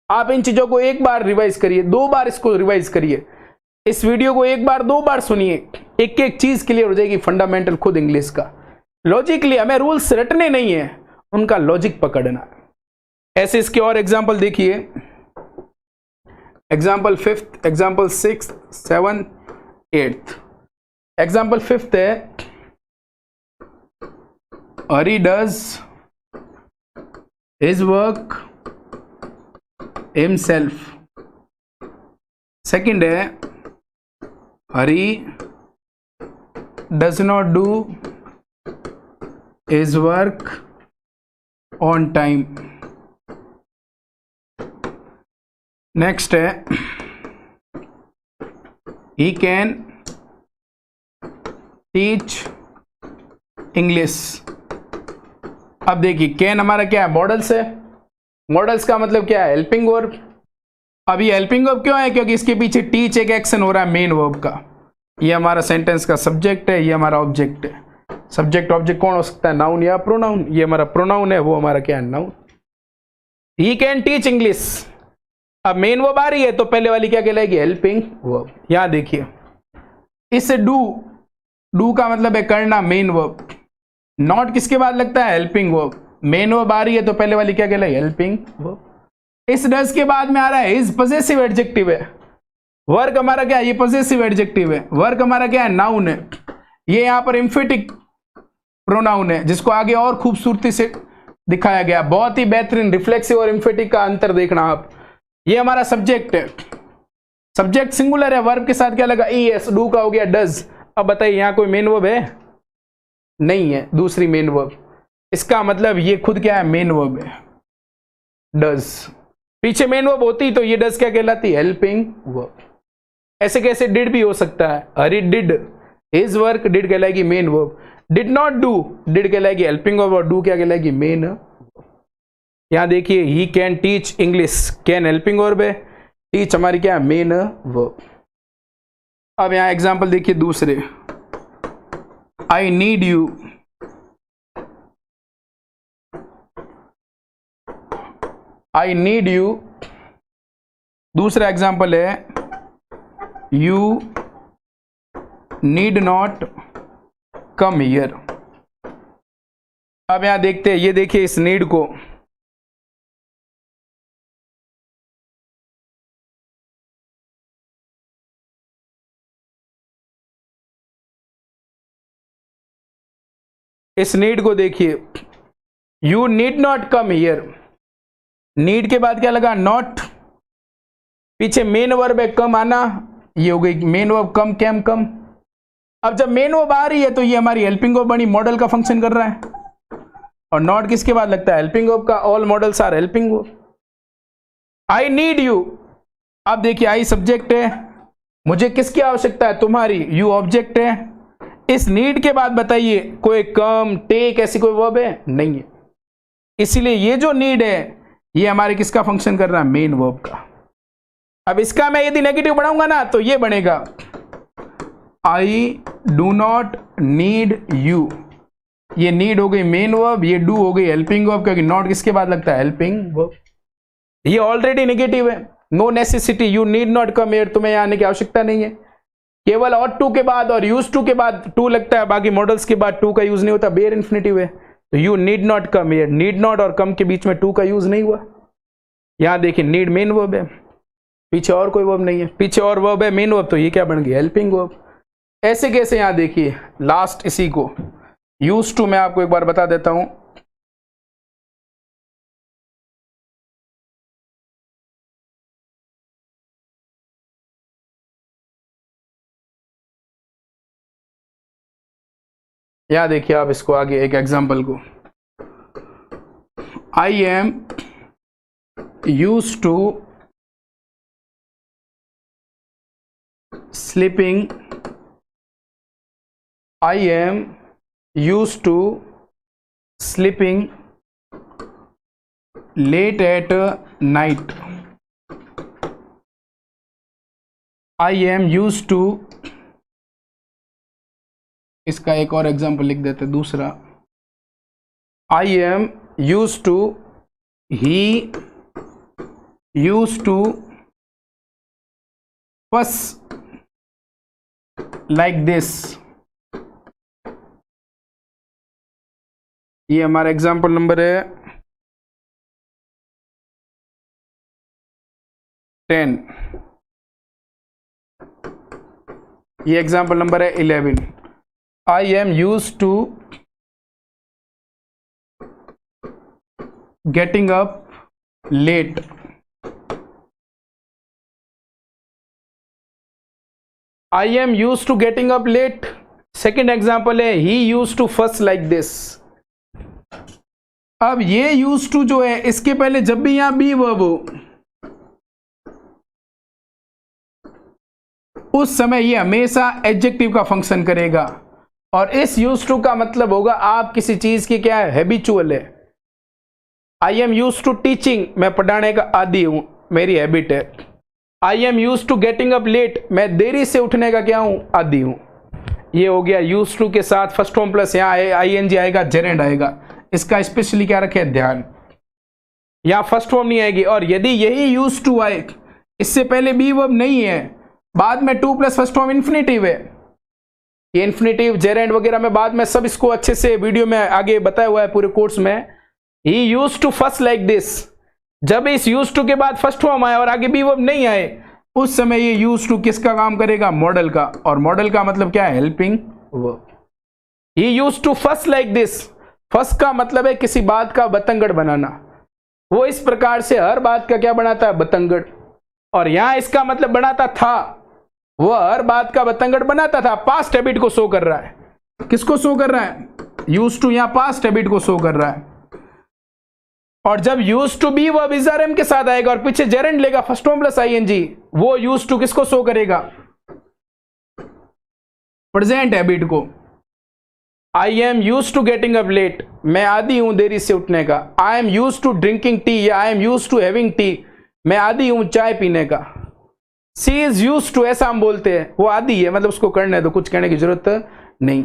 आप इन चीजों को एक बार रिवाइज करिए, 2 बार इसको रिवाइज करिए, इस वीडियो को एक बार 2 बार सुनिए, एक एक चीज क्लियर हो जाएगी। फंडामेंटल खुद इंग्लिश का लॉजिकली, हमें रूल्स रटने नहीं है, उनका लॉजिक पकड़ना है। ऐसे इसके और एग्जाम्पल देखिए, example 5th, example 6th, 7th, 8th। Example 5th है, Hari does his work himself. Second है, Hari does not do his work on time. Next है, ही कैन टीच इंग्लिश। अब देखिए कैन हमारा क्या है, मॉडल्स है। मॉडल्स का मतलब क्या है, हेल्पिंग वर्ब। अब ये हेल्पिंग वर्ब क्यों है, क्योंकि इसके पीछे टीच एक एक्शन हो रहा है मेन वर्ब का। ये हमारा सेंटेंस का सब्जेक्ट है, ये हमारा ऑब्जेक्ट है। सब्जेक्ट ऑब्जेक्ट कौन हो सकता है, नाउन या प्रोनाउन। ये हमारा प्रोनाउन है, वो हमारा क्या है, noun. He can teach English. अब मेन वर्ब आ रही है तो पहले वाली क्या कहलाएगी, हेल्पिंग वर्ब। यहां देखिए, इससे डू का मतलब है करना, मेन वर्ब। नॉट किसके बाद लगता है, हेल्पिंग वर्ब। मेन वर्ब आ रही है तो पहले वाली क्या कहलाएगी, हेल्पिंग वर्ब। इस डज के बाद में आ रहा है इज, पॉजेसिव एडजेक्टिव है। वर्क हमारा क्या है, ये पॉजेसिव एडजेक्टिव है। वर्क हमारा क्या है, नाउन है। ये यहां पर एम्फेटिक प्रोनाउन है, जिसको आगे और खूबसूरती से दिखाया गया। बहुत ही बेहतरीन। रिफ्लेक्सिव और एम्फेटिक का अंतर देखना आप। ये हमारा सब्जेक्ट है, सब्जेक्ट सिंगुलर है। वर्ब के साथ क्या लगा, ईएस। डू का हो गया डज। अब बताइए यहां कोई मेन वर्ब है, नहीं है, दूसरी मेन वर्ब। इसका मतलब ये खुद क्या है, मेन वर्ब है, डज। पीछे मेन वर्ब होती तो ये डज क्या कहलाती, हेल्पिंग वर्ब। ऐसे कैसे डिड भी हो सकता है, Hari did his work, did कहलाएगी main verb. Did not do, did कहलाएगी हेल्पिंग वर्ब और डू क्या कहलाएगी, मेन। यहां देखिए, he can teach English, can helping verb है, टीच हमारी क्या है, मेन वर्ब। अब यहां एग्जांपल देखिए दूसरे, आई need you. I need you. दूसरा एग्जांपल है, you need not come here. अब यहां देखते हैं, ये देखिए इस नीड को, इस नीड को देखिए, you need not come here. Need के बाद क्या लगा, नॉट। पीछे मेन वर्ब है कम आना, ये हो गई मेन वर्ब कम, कैम कम। अब जब मेन वर्ब आ रही है तो ये हमारी हेल्पिंग वर्ब बनी, मॉडल का फंक्शन कर रहा है। और नॉट किसके बाद लगता है, हेल्पिंग वर्ब का। All modals are helping verb. I need you. अब देखिए, आई सब्जेक्ट है, मुझे किसकी आवश्यकता है, तुम्हारी। यू ऑब्जेक्ट है। इस नीड के बाद बताइए कोई कम, टेक ऐसी कोई वर्ब है, नहीं है। इसीलिए ये जो नीड है ये हमारे किसका फंक्शन कर रहा है, मेन वर्ब का। अब इसका मैं यदि नेगेटिव बढ़ाऊंगा ना तो ये बनेगा, I do not need you. ये नीड हो गई मेन वर्ब, ये डू हो गई हेल्पिंग वर्ब, क्योंकि नॉट किसके बाद लगता है, हेल्पिंग वर्ब। ये ऑलरेडी नेगेटिव है। No necessity, you need not come here, तुम्हें यहाँ आने की आवश्यकता नहीं है। केवल और टू के बाद और यूज टू के बाद टू लगता है, बाकी मॉडल्स के बाद टू का यूज नहीं होता, बेयर इन्फिनिटिव है। तो you need not come here, need not और कम के बीच में टू का यूज नहीं हुआ। यहां देखिए, नीड मेन वर्ब है, पीछे और कोई वर्ब नहीं है। पीछे और वर्ब है, मेन वर्ब, तो ये क्या बन गई, हेल्पिंग वर्ब। ऐसे कैसे, यहां देखिए लास्ट इसी को यूज टू मैं आपको एक बार बता देता हूं। यहां देखिए आप इसको आगे एक एग्जांपल को, I am used to sleeping, I am used to sleeping late at night. I am used to, इसका एक और एग्जाम्पल लिख देते दूसरा. I am used to, he used to fuss like this. ये हमारा एग्जाम्पल नंबर है 10. ये एग्जाम्पल नंबर है 11. I am used to getting up late. I am used to getting up late. Second example है he used to fuss like this. अब ये used to जो है, इसके पहले जब भी यहां बी वर्ब हो उस समय ये हमेशा एडजेक्टिव का फंक्शन करेगा. और इस यूज टू का मतलब होगा आप किसी चीज की क्या है, हैबिचुअल है. I am use to teaching, मैं पढ़ाने का आदी हूं, मेरी हैबिट है. I am use to getting up late, मैं देरी से उठने का क्या हूं, आदी हूं. ये हो गया यूज टू के साथ फर्स्ट फॉर्म प्लस यहां आई एन जी आएगा, जेरेंड आएगा. इसका स्पेशली क्या रखे ध्यान, यहां फर्स्ट फॉर्म नहीं आएगी. और यदि यही यूज टू आए, इससे पहले बी वर्ब नहीं है, बाद में two plus first form infinitive है, ये इन्फिनेटिव जेरेंड वगैरह में बाद में सब इसको अच्छे से वीडियो में आगे बताया हुआ है पूरे कोर्स में. He used to first like this, जब इस यूज्ड टू के बाद फर्स्ट फॉर्म आए और आगे बी वर्ब नहीं आए, उस समय ये यूज्ड टू किसका काम करेगा, मॉडल का. और मॉडल का मतलब क्या है, helping verb. He used to first like this, first का मतलब है किसी बात का बतंगड़ बनाना. वो इस प्रकार से हर बात का क्या बनाता है, बतंगड़. और यहां इसका मतलब बनाता था, वो हर बात का बतंगड़ बनाता था. पास्ट हैबिट को शो कर रहा है. किसको शो कर रहा है, यूज्ड टू यहां पास्ट हैबिट को शो कर रहा है. और जब used to be verb is are am के साथ आएगा और पीछे जेरेंड लेगा फर्स्ट फॉर्म प्लस आईएनजी, वो यूज्ड टू किसको शो करेगा, प्रेजेंट हैबिट को. I am used to getting up late, मैं आदी हूं देरी से उठने का. I am used to drinking tea या I am used to having T, मैं आदी हूं चाय पीने का. सी इज यूज्ड टू, ऐसा हम बोलते हैं, वो आदी है मतलब उसको करने दो, कुछ कहने की जरूरत नहीं.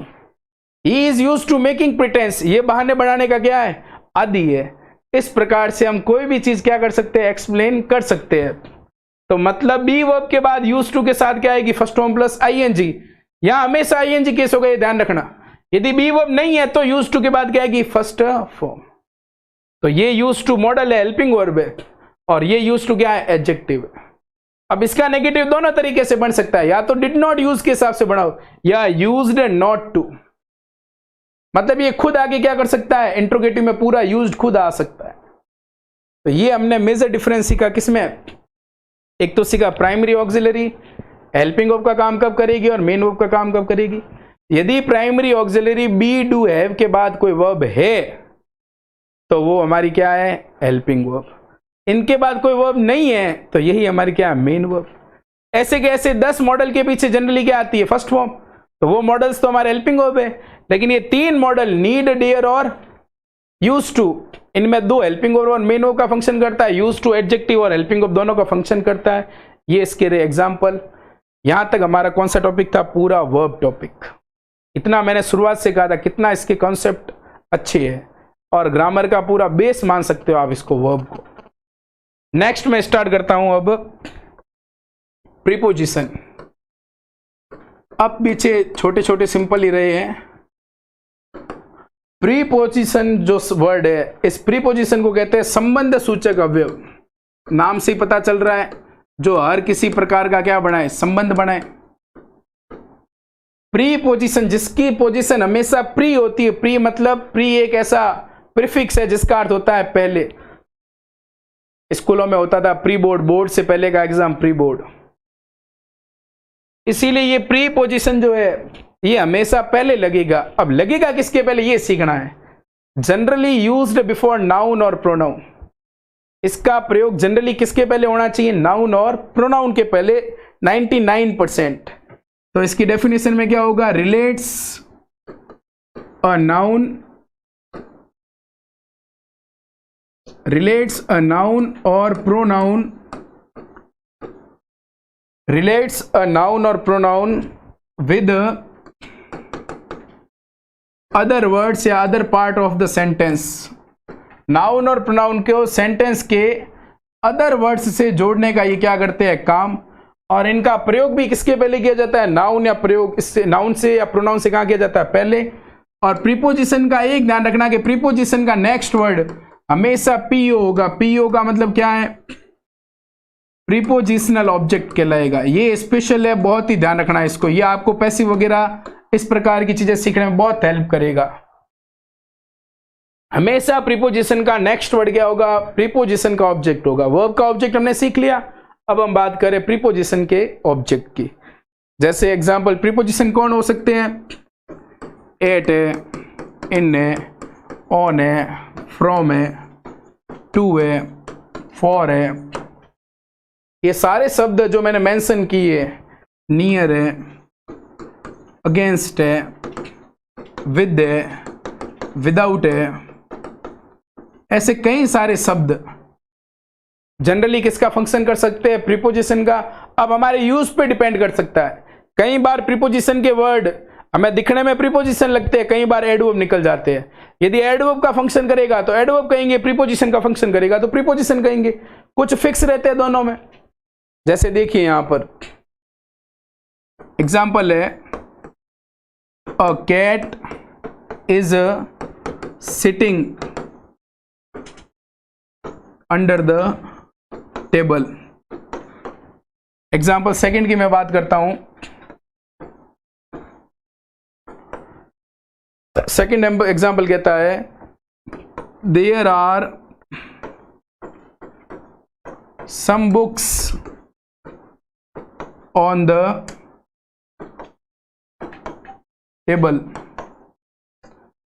He is used to making pretence, ये बहाने बनाने का क्या है, आदी है. इस प्रकार से हम कोई भी चीज क्या कर सकते हैं, एक्सप्लेन कर सकते हैं. तो मतलब बी वर्ब के बाद यूज्ड टू के साथ क्या आएगी, फर्स्ट फॉर्म प्लस आईएनजी. यहां हमेशा आईएनजी केस होगा, ये ध्यान रखना. यदि बी वर्ब नहीं है तो यूज्ड टू के बाद क्या आएगी, फर्स्ट फॉर्म. तो ये यूज्ड टू मॉडल है, हेल्पिंग वर्ब है, और ये यूज्ड टू क्या है, एडजेक्टिव. अब इसका नेगेटिव दोनों तरीके से बन सकता है, या तो डिड नॉट यूज के हिसाब से बनाओ या यूज्ड नॉट टू. मतलब ये खुद आगे क्या कर सकता है, इंट्रोगेटिव में पूरा यूज्ड खुद आ सकता है. तो ये हमने मेजर डिफरेंस सीखा किसमें, एक तो सीखा प्राइमरी ऑक्सिलरी, हेल्पिंग वर्ब का काम कब करेगी और मेन वर्ब का काम कब करेगी. यदि primary auxiliary be do have के बाद कोई वर्ब है तो वो हमारी क्या है, हेल्पिंग वर्ब. इनके बाद कोई वर्ब नहीं है तो यही हमारी क्या है, मेन वर्ब. ऐसे के ऐसे 10 मॉडल के पीछे जनरली क्या आती है, फर्स्ट फॉर्म. तो वो मॉडल्स तो हमारे हेल्पिंग वर्ब है. लेकिन ये 3 मॉडल नीड, डेयर और यूज्ड टू, इनमें 2 हेल्पिंग वर्ब और मेन वर्ब का फंक्शन करता है. यूज्ड टू एडजेक्टिव और हेल्पिंग वर्ब दोनों का फंक्शन करता है. ये इसके रहे एग्जाम्पल. यहां तक हमारा कौन सा टॉपिक था, पूरा वर्ब टॉपिक. इतना मैंने शुरुआत से कहा था कितना इसके कॉन्सेप्ट अच्छे है, और ग्रामर का पूरा बेस मान सकते हो आप इसको, वर्ब को. नेक्स्ट मैं स्टार्ट करता हूं अब प्रीपोजिशन. अब पीछे छोटे छोटे सिंपल ही रहे हैं. प्रीपोजिशन जो वर्ड है, इस प्रीपोजिशन को कहते हैं संबंध सूचक अवयव. नाम से ही पता चल रहा है, जो हर किसी प्रकार का क्या बनाए, संबंध बनाए. प्रीपोजिशन, जिसकी पोजीशन हमेशा प्री होती है. प्री मतलब प्री एक ऐसा प्रीफिक्स है जिसका अर्थ होता है पहले. स्कूलों में होता था प्री बोर्ड, बोर्ड से पहले का एग्जाम प्री बोर्ड. इसीलिए ये प्री पोजीशन जो है ये हमेशा पहले लगेगा. अब लगेगा किसके पहले, ये सीखना है. जनरली यूज्ड बिफोर नाउन और प्रोनाउन. इसका प्रयोग जनरली किसके पहले होना चाहिए, नाउन और प्रोनाउन के पहले 99%. तो इसकी डेफिनेशन में क्या होगा, relates a noun, relates a noun और प्रोनाउन, रिलेट्स अ नाउन और प्रोनाउन विद अदर वर्ड्स या other part of the sentence. Noun और प्रोनाउन को सेंटेंस के अदर वर्ड्स से जोड़ने का ये क्या करते हैं, काम। और इनका प्रयोग भी किसके पहले किया जाता है, नाउन या प्रयोग इससे, नाउन से या प्रोनाउन से कहाँ किया जाता है, पहले। और प्रीपोजिशन का एक ध्यान रखना कि प्रीपोजिशन का नेक्स्ट वर्ड हमेशा पीओ होगा। पीओ का मतलब क्या है, प्रीपोजिशनल ऑब्जेक्ट कहलाएगा। ये स्पेशल है, बहुत ही ध्यान रखना है इसको। ये आपको पैसिव वगैरह इस प्रकार की चीजें सीखने में बहुत हेल्प करेगा। हमेशा प्रीपोजिशन का नेक्स्ट वर्ड क्या होगा, प्रीपोजिशन का ऑब्जेक्ट होगा। वर्ब का ऑब्जेक्ट हमने सीख लिया, अब हम बात करें प्रीपोजिशन के ऑब्जेक्ट की। जैसे एग्जांपल प्रीपोजिशन कौन हो सकते हैं, एट है, इन है, ऑन है, फ्रॉम है, टू है, फॉर है। ये सारे शब्द जो मैंने मेंशन किए, नियर है, अगेंस्ट है, विद है, विदाउट है, ऐसे कई सारे शब्द जनरली किसका फंक्शन कर सकते हैं, प्रीपोजिशन का। अब हमारे यूज पे डिपेंड कर सकता है। कई बार प्रीपोजिशन के वर्ड हमें दिखने में प्रीपोजिशन लगते हैं, कई बार एडवर्ब निकल जाते हैं। यदि एडवर्ब का फंक्शन करेगा तो एडवर्ब कहेंगे, प्रीपोजिशन का फंक्शन करेगा तो प्रीपोजिशन कहेंगे। कुछ फिक्स रहते हैं दोनों में। जैसे देखिए यहां पर एग्जाम्पल है, a cat is sitting under the table. Example second की मैं बात करता हूं। सेकंड एग्जाम्पल कहता है, there are some books on the table.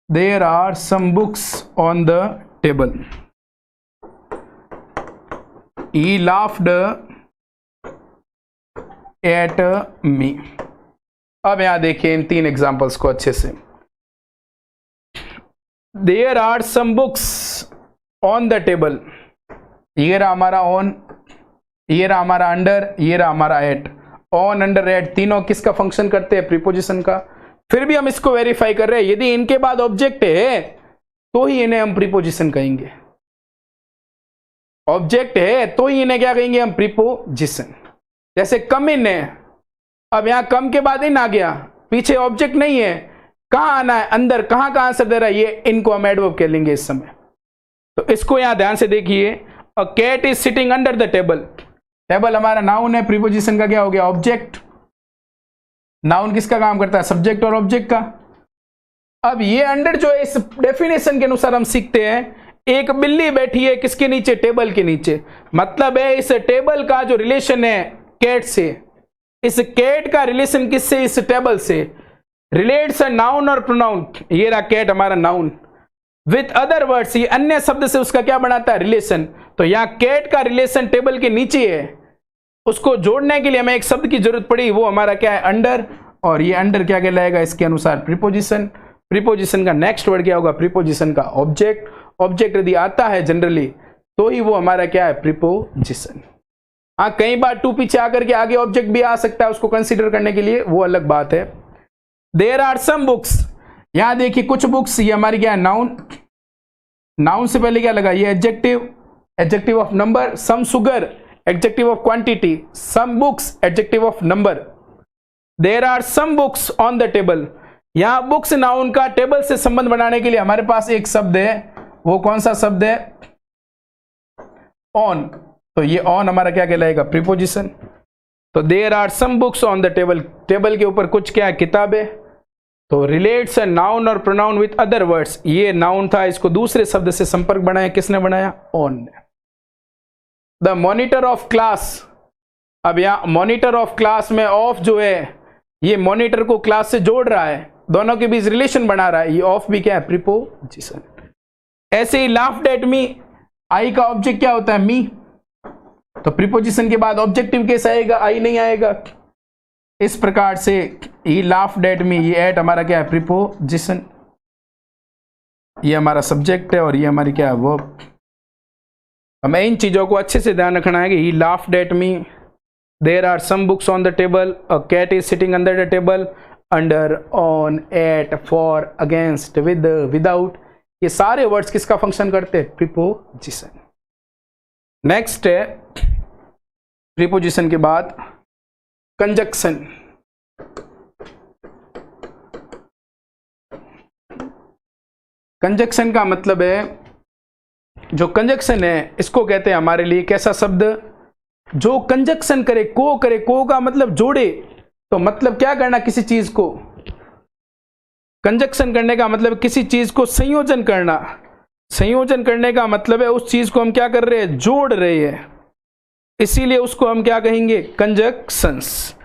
There are some books on the table. He laughed at me। अब यहां देखिए इन तीन एग्जांपल्स को अच्छे से। There are some books on the table। ये रहा हमारा on, ये रहा हमारा under, ये रहा हमारा at। on, under, at तीनों किसका फंक्शन करते हैं, प्रीपोजिशन का। फिर भी हम इसको वेरीफाई कर रहे हैं, यदि इनके बाद ऑब्जेक्ट है तो ही इन्हें हम प्रीपोजिशन कहेंगे। ऑब्जेक्ट है तो ही इन्हें क्या कहेंगे हम, प्रीपोजिशन। जैसे कम इन है, अब यहां कम के बाद इन आ गया, पीछे ऑब्जेक्ट नहीं है, कहां आना है, अंदर। कहां का आंसर दे रहा है, ये इनको हम एडवर्ब कह लेंगे इस समय। तो इसको यहां ध्यान से देखिए, a cat is sitting under the table. Table हमारा नाउन है, प्रीपोजिशन का क्या हो गया, ऑब्जेक्ट। नाउन किसका काम करता है, सब्जेक्ट और ऑब्जेक्ट का। अब ये अंडर जो है, इस डेफिनेशन के अनुसार हम सीखते हैं, एक बिल्ली बैठी है किसके नीचे, टेबल के नीचे। मतलब है इस टेबल का जो रिलेशन है कैट से, इस कैट का रिलेशन किससे, इस टेबल से। रिलेट्स अ नाउन और प्रोनाउन, ये रहा कैट हमारा नाउन, विथ अदर वर्ड्स, ये अन्य शब्द से उसका क्या बनाता है, रिलेशन। तो यहां कैट का रिलेशन टेबल के नीचे है, उसको जोड़ने के लिए हमें एक शब्द की जरूरत पड़ी, वो हमारा क्या है, अंडर। और ये अंडर क्या कहलाएगा, इसके अनुसार प्रीपोजिशन। प्रीपोजिशन का नेक्स्ट वर्ड क्या होगा, प्रीपोजिशन का ऑब्जेक्ट। ऑब्जेक्ट यदि आता है जनरली तो ही वो हमारा क्या है, प्रीपोजिशन। हाँ, कई बार टू पीछे आकर के आगे ऑब्जेक्ट भी आ सकता है, उसको कंसीडर करने के लिए, वो अलग बात है। देयर आर सम बुक्स, यहां देखिए कुछ बुक्स, ये हमारी क्या है, नाउन। नाउन से पहले क्या लगा, ये adjective, adjective of number. Some sugar, adjective of quantity. Some books, adjective of number. There are some books on the table, यहां बुक्स नाउन का टेबल से संबंध बनाने के लिए हमारे पास एक शब्द है, वो कौन सा शब्द है, ऑन। तो ये ऑन हमारा क्या कहलाएगा, प्रीपोजिशन। तो there are some books on the table, table के ऊपर कुछ क्या है, किताबें। तो रिलेट्स अ नाउन और प्रोनाउन विथ अदर वर्ड्स, ये नाउन था, इसको दूसरे शब्द से संपर्क बनाया, किसने बनाया, ऑन ने। द मॉनिटर ऑफ क्लास, अब यहां मॉनिटर ऑफ क्लास में ऑफ जो है, ये मॉनिटर को क्लास से जोड़ रहा है, दोनों के बीच रिलेशन बना रहा है, ये ऑफ भी क्या है, प्रीपोजिशन। ऐसे ही लाफ्ड एट मी, आई का ऑब्जेक्ट क्या होता है, मी। तो प्रीपोजिशन के बाद ऑब्जेक्टिव केस आएगा, आई नहीं आएगा। इस प्रकार से ही लाफ्ड एट मी, ये एट हमारा क्या है, प्रीपोजिशन। ये हमारा सब्जेक्ट है और ये हमारी क्या है, वर्ब। हमें इन चीज़ों को अच्छे से ध्यान रखना है कि he laughed at me, there are some books on the table, a cat is sitting under the table, under, on, at, for, against, with, without, ये सारे वर्ड्स किसका फंक्शन करते हैं? प्रीपोजिशन। नेक्स्ट है प्रीपोजिशन के बाद कंजक्शन। कंजक्शन का मतलब है, जो कंजक्शन है इसको कहते हैं हमारे लिए कैसा शब्द जो कंजक्शन करे, को का मतलब जोड़े। तो मतलब क्या करना, किसी चीज को कंजक्शन करने का मतलब किसी चीज को संयोजन करना। संयोजन करने का मतलब है उस चीज को हम क्या कर रहे हैं? जोड़ रहे हैं, इसीलिए उसको हम क्या कहेंगे? कंजक्शंस।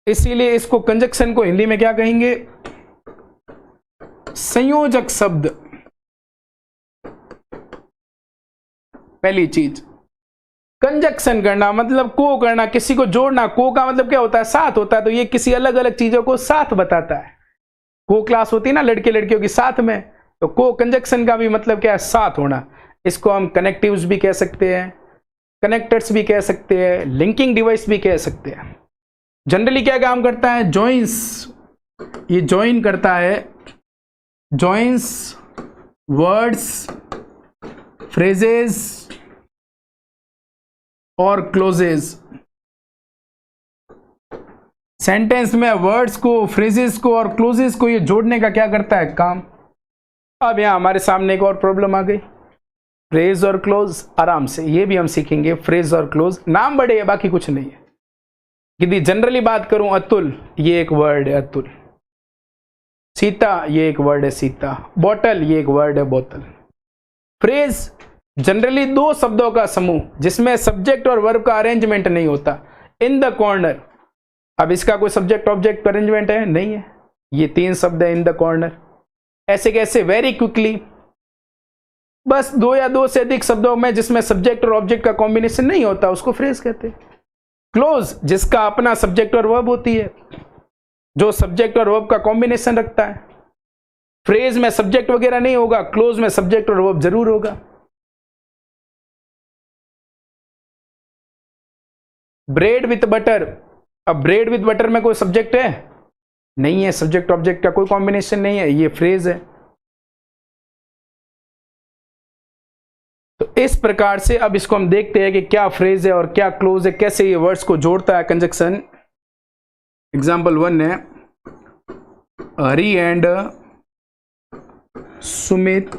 इसीलिए इसको कंजक्शन को हिंदी में क्या कहेंगे? संयोजक शब्द। पहली चीज कंजक्शन करना मतलब को करना, किसी को जोड़ना। को का मतलब क्या होता है? साथ होता है। तो ये किसी अलग अलग चीजों को साथ बताता है। को क्लास होती है ना लड़के लड़कियों की साथ में, तो को कंजक्शन का भी मतलब क्या है? साथ होना। इसको हम कनेक्टिव्स भी कह सकते हैं, कनेक्टर्स भी कह सकते हैं, लिंकिंग डिवाइस भी कह सकते हैं। जनरली क्या काम करता है? जॉइंस, ये जॉइन करता है, जॉइंस वर्ड्स, फ्रेजेस और क्लोजेस। सेंटेंस में वर्ड्स को, फ्रेजेस को और क्लोजेस को ये जोड़ने का क्या करता है? काम। अब यहां हमारे सामने एक और प्रॉब्लम आ गई, फ्रेज और क्लोज। आराम से ये भी हम सीखेंगे, फ्रेज और क्लोज। नाम बड़े है, बाकी कुछ नहीं है। यदि जनरली बात करूं, अतुल ये एक वर्ड है, अतुल। सीता ये एक वर्ड है, सीता। बोतल ये एक वर्ड है, बोतल। फ्रेज जनरली दो शब्दों का समूह जिसमें सब्जेक्ट और वर्ब का अरेंजमेंट नहीं होता। इन द कॉर्नर, अब इसका कोई सब्जेक्ट ऑब्जेक्ट अरेंजमेंट है? नहीं है। ये तीन शब्द है, इन द कॉर्नर। ऐसे कैसे? Very quickly. बस दो या दो से अधिक शब्दों में जिसमें सब्जेक्ट और ऑब्जेक्ट का कॉम्बिनेशन नहीं होता उसको फ्रेज कहते हैं। क्लोज जिसका अपना सब्जेक्ट और वर्ब होती है, जो सब्जेक्ट और वर्ब का कॉम्बिनेशन रखता है। फ्रेज में सब्जेक्ट वगैरह नहीं होगा, क्लोज में सब्जेक्ट और वर्ब जरूर होगा। ब्रेड विथ बटर, अब ब्रेड विथ बटर में कोई सब्जेक्ट है? नहीं है, सब्जेक्ट ऑब्जेक्ट का कोई कॉम्बिनेशन नहीं है, ये फ्रेज है। तो इस प्रकार से अब इसको हम देखते हैं कि क्या फ्रेज है और क्या क्लोज है, कैसे ये वर्ड्स को जोड़ता है कंजक्शन। एग्जाम्पल 1 है, Hari and Sumit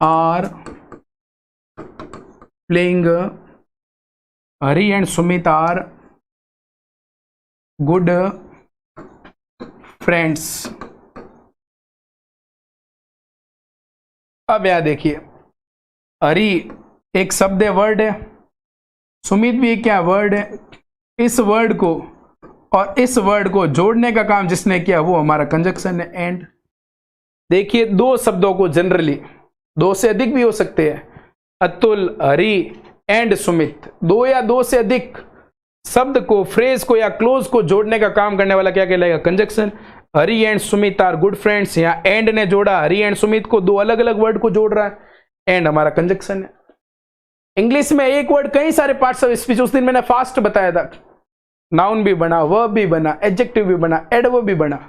are playing, Hari and Sumit are good friends. अब यहां देखिए, हरी एक शब्द है, वर्ड है, सुमित भी क्या वर्ड है। इस वर्ड को और इस वर्ड को जोड़ने का काम जिसने किया वो हमारा कंजक्शन है, एंड। देखिए दो शब्दों को जनरली, दो से अधिक भी हो सकते हैं, अतुल, हरी एंड सुमित, दो या दो से अधिक शब्द को, फ्रेज को या क्लोज को जोड़ने का काम करने वाला क्या कहलाएगा? Conjunction. Hari and Sumit are good friends, यहां एंड ने जोड़ा, हरी एंड सुमित को, दो अलग अलग वर्ड को जोड़ रहा है, एंड हमारा कंजक्शन है। इंग्लिश में एक वर्ड कई सारे पार्ट्स ऑफ स्पीच, उस दिन मैंने फास्ट बताया था, नाउन भी बना, वर्ब भी बना, एडजेक्टिव भी बना, एडवर्ब भी बना।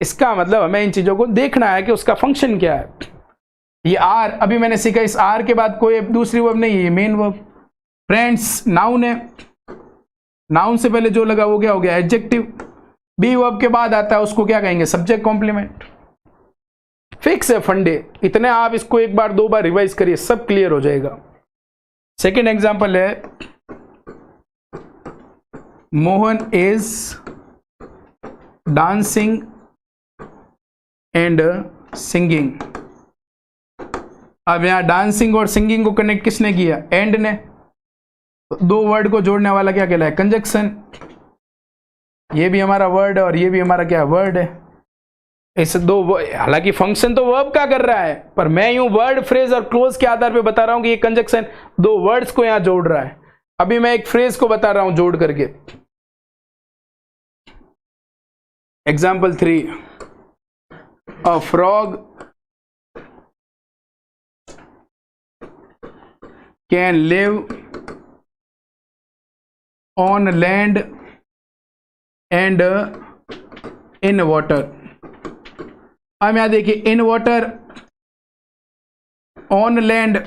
इसका मतलब हमें इन चीजों को देखना है कि उसका फंक्शन क्या है। ये आर अभी मैंने सीखा, इस आर के बाद कोई दूसरी वर्ब नहीं है, ये मेन वर्ब। फ्रेंड्स नाउन है, नाउन से पहले जो लगा वो क्या हो गया? एडजेक्टिव। बी वर्ब के बाद आता है उसको क्या कहेंगे? Subject complement. फिक्स है फंडे, इतने आप इसको एक बार दो बार रिवाइज करिए, सब क्लियर हो जाएगा। सेकेंड एग्जाम्पल है, Mohan is dancing and singing. अब यहां डांसिंग और सिंगिंग को कनेक्ट किसने किया? एंड ने। दो वर्ड को जोड़ने वाला क्या कहलाए? कंजक्शन। ये भी हमारा वर्ड है और ये भी हमारा क्या वर्ड है। इस दो, हालांकि फंक्शन तो वर्ब का कर रहा है, पर मैं यूं वर्ड, फ्रेज और क्लोज के आधार पे बता रहा हूं कि ये कंजक्शन दो वर्ड्स को यहां जोड़ रहा है। अभी मैं एक फ्रेज को बता रहा हूं जोड़ करके। Example 3, a frog can live on land and in water. अब यहां देखिए, in water, on land,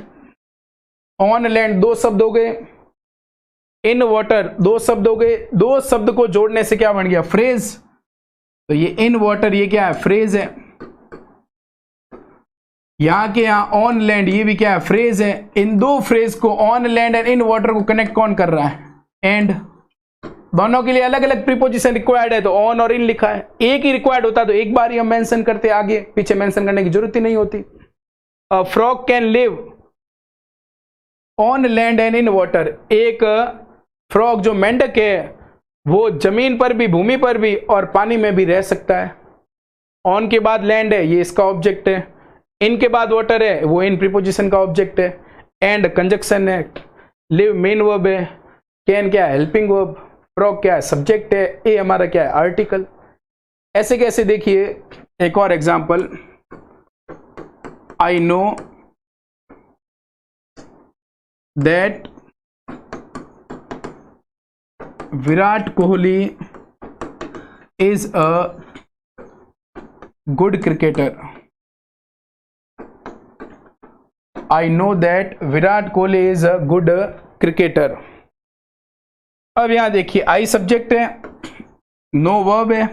on land दो शब्द हो गए, इन वाटर दो शब्द हो गए, दो शब्द को जोड़ने से क्या बन गया, फ्रेज। तो ये इन वाटर ये क्या है, फ्रेज है। यहां के यहां ऑन लैंड ये भी क्या है, फ्रेज है। इन दो फ्रेज को, on land and in water को कनेक्ट कौन कर रहा है, एंड। दोनों के लिए अलग अलग प्रीपोजिशन रिक्वायर्ड है, तो ऑन और इन लिखा है। एक ही रिक्वायर्ड होता तो एक बार ही हम मेंशन करते, आगे पीछे मेंशन करने की जरूरत ही नहीं होती। Frog can live on land and in water. एक फ्रॉग जो मेंढक है वो जमीन पर भी, भूमि पर भी और पानी में भी रह सकता है। ऑन के बाद लैंड है, ये इसका ऑब्जेक्ट है। इन के बाद वाटर है, वो इन प्रीपोजिशन का ऑब्जेक्ट है। एंड कंजक्शन है। लिव मेन वर्ब है। कैन क्या है, हेल्पिंग वर्ब। फ्रॉग क्या है, सब्जेक्ट है। ए हमारा क्या है, आर्टिकल। ऐसे कैसे, देखिए एक और example. I know that Virat Kohli is a good cricketer. I know that Virat Kohli is a good cricketer. अब यहां देखिए, आई सब्जेक्ट है, नो वर्ब है।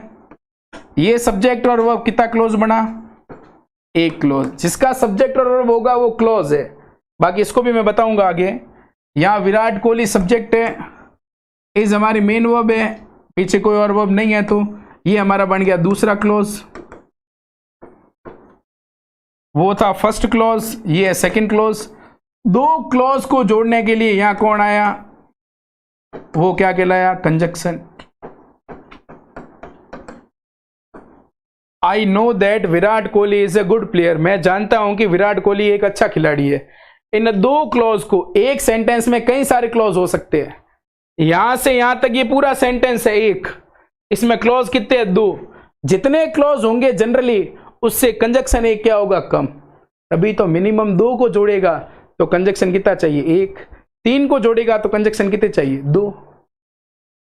ये सब्जेक्ट और वर्ब कितना क्लोज बना, एक क्लोज। जिसका सब्जेक्ट और वर्ब होगा वो क्लोज है। बाकी इसको भी मैं बताऊंगा आगे। यहां विराट कोहली सब्जेक्ट है, इज हमारी मेन वर्ब है, पीछे कोई और वर्ब नहीं है, तो ये हमारा बन गया दूसरा क्लोज। वो था फर्स्ट क्लोज, ये है सेकंड क्लोज। दो क्लोज को जोड़ने के लिए यहां कौन आया, वो क्या कहलाया, conjunction. I know that Virat Kohli is a good player. मैं जानता हूं कि विराट कोहली एक अच्छा खिलाड़ी है। इन दो क्लोज को, एक सेंटेंस में कई सारे क्लोज हो सकते हैं। यहां से यहां तक ये पूरा सेंटेंस है एक, इसमें क्लोज कितने हैं, दो। जितने क्लोज होंगे जनरली उससे कंजक्शन एक क्या होगा, कम। तभी तो मिनिमम दो को जोड़ेगा तो कंजक्शन कितना चाहिए, एक। तीन को जोड़ेगा तो कंजक्शन कितने चाहिए, दो।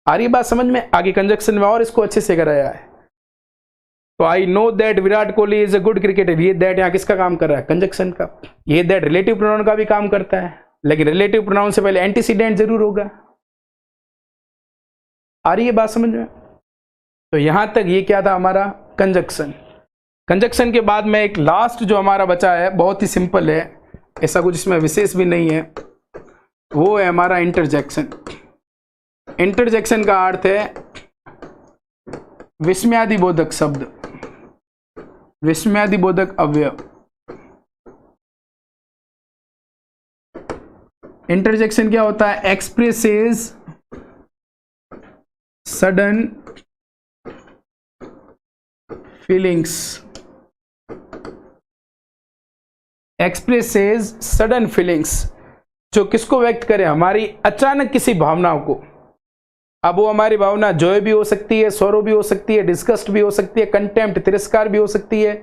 आ रही बात समझ में, आगे कंजक्शन में और इसको अच्छे से कराया है। तो I know that Virat Kohli is a good cricketer. ये दैट यहां किसका काम कर रहा है, कंजक्शन का। ये दैट रिलेटिव प्रोनाउन का भी काम करता है, लेकिन रिलेटिव प्रोनाउन से पहले एंटीसीडेंट जरूर होगा। आ रही है बात समझ में। तो यहां तक ये क्या था हमारा, कंजक्शन। कंजक्शन के बाद में एक लास्ट जो हमारा बचा है, बहुत ही सिंपल है, ऐसा कुछ इसमें विशेष भी नहीं है, वो है हमारा इंटरजेक्शन। इंटरजेक्शन का अर्थ है विस्मयादिबोधक शब्द, विस्मयादिबोधक अवयव। इंटरजेक्शन क्या होता है, expresses sudden feelings. Expresses sudden feelings, जो किसको व्यक्त करे, हमारी अचानक किसी भावनाओं को। अब वो हमारी भावना जॉय भी हो सकती है, सौरो भी हो सकती है, डिस्गस्ट भी हो सकती है, कंटेम्प्ट तिरस्कार भी हो सकती है,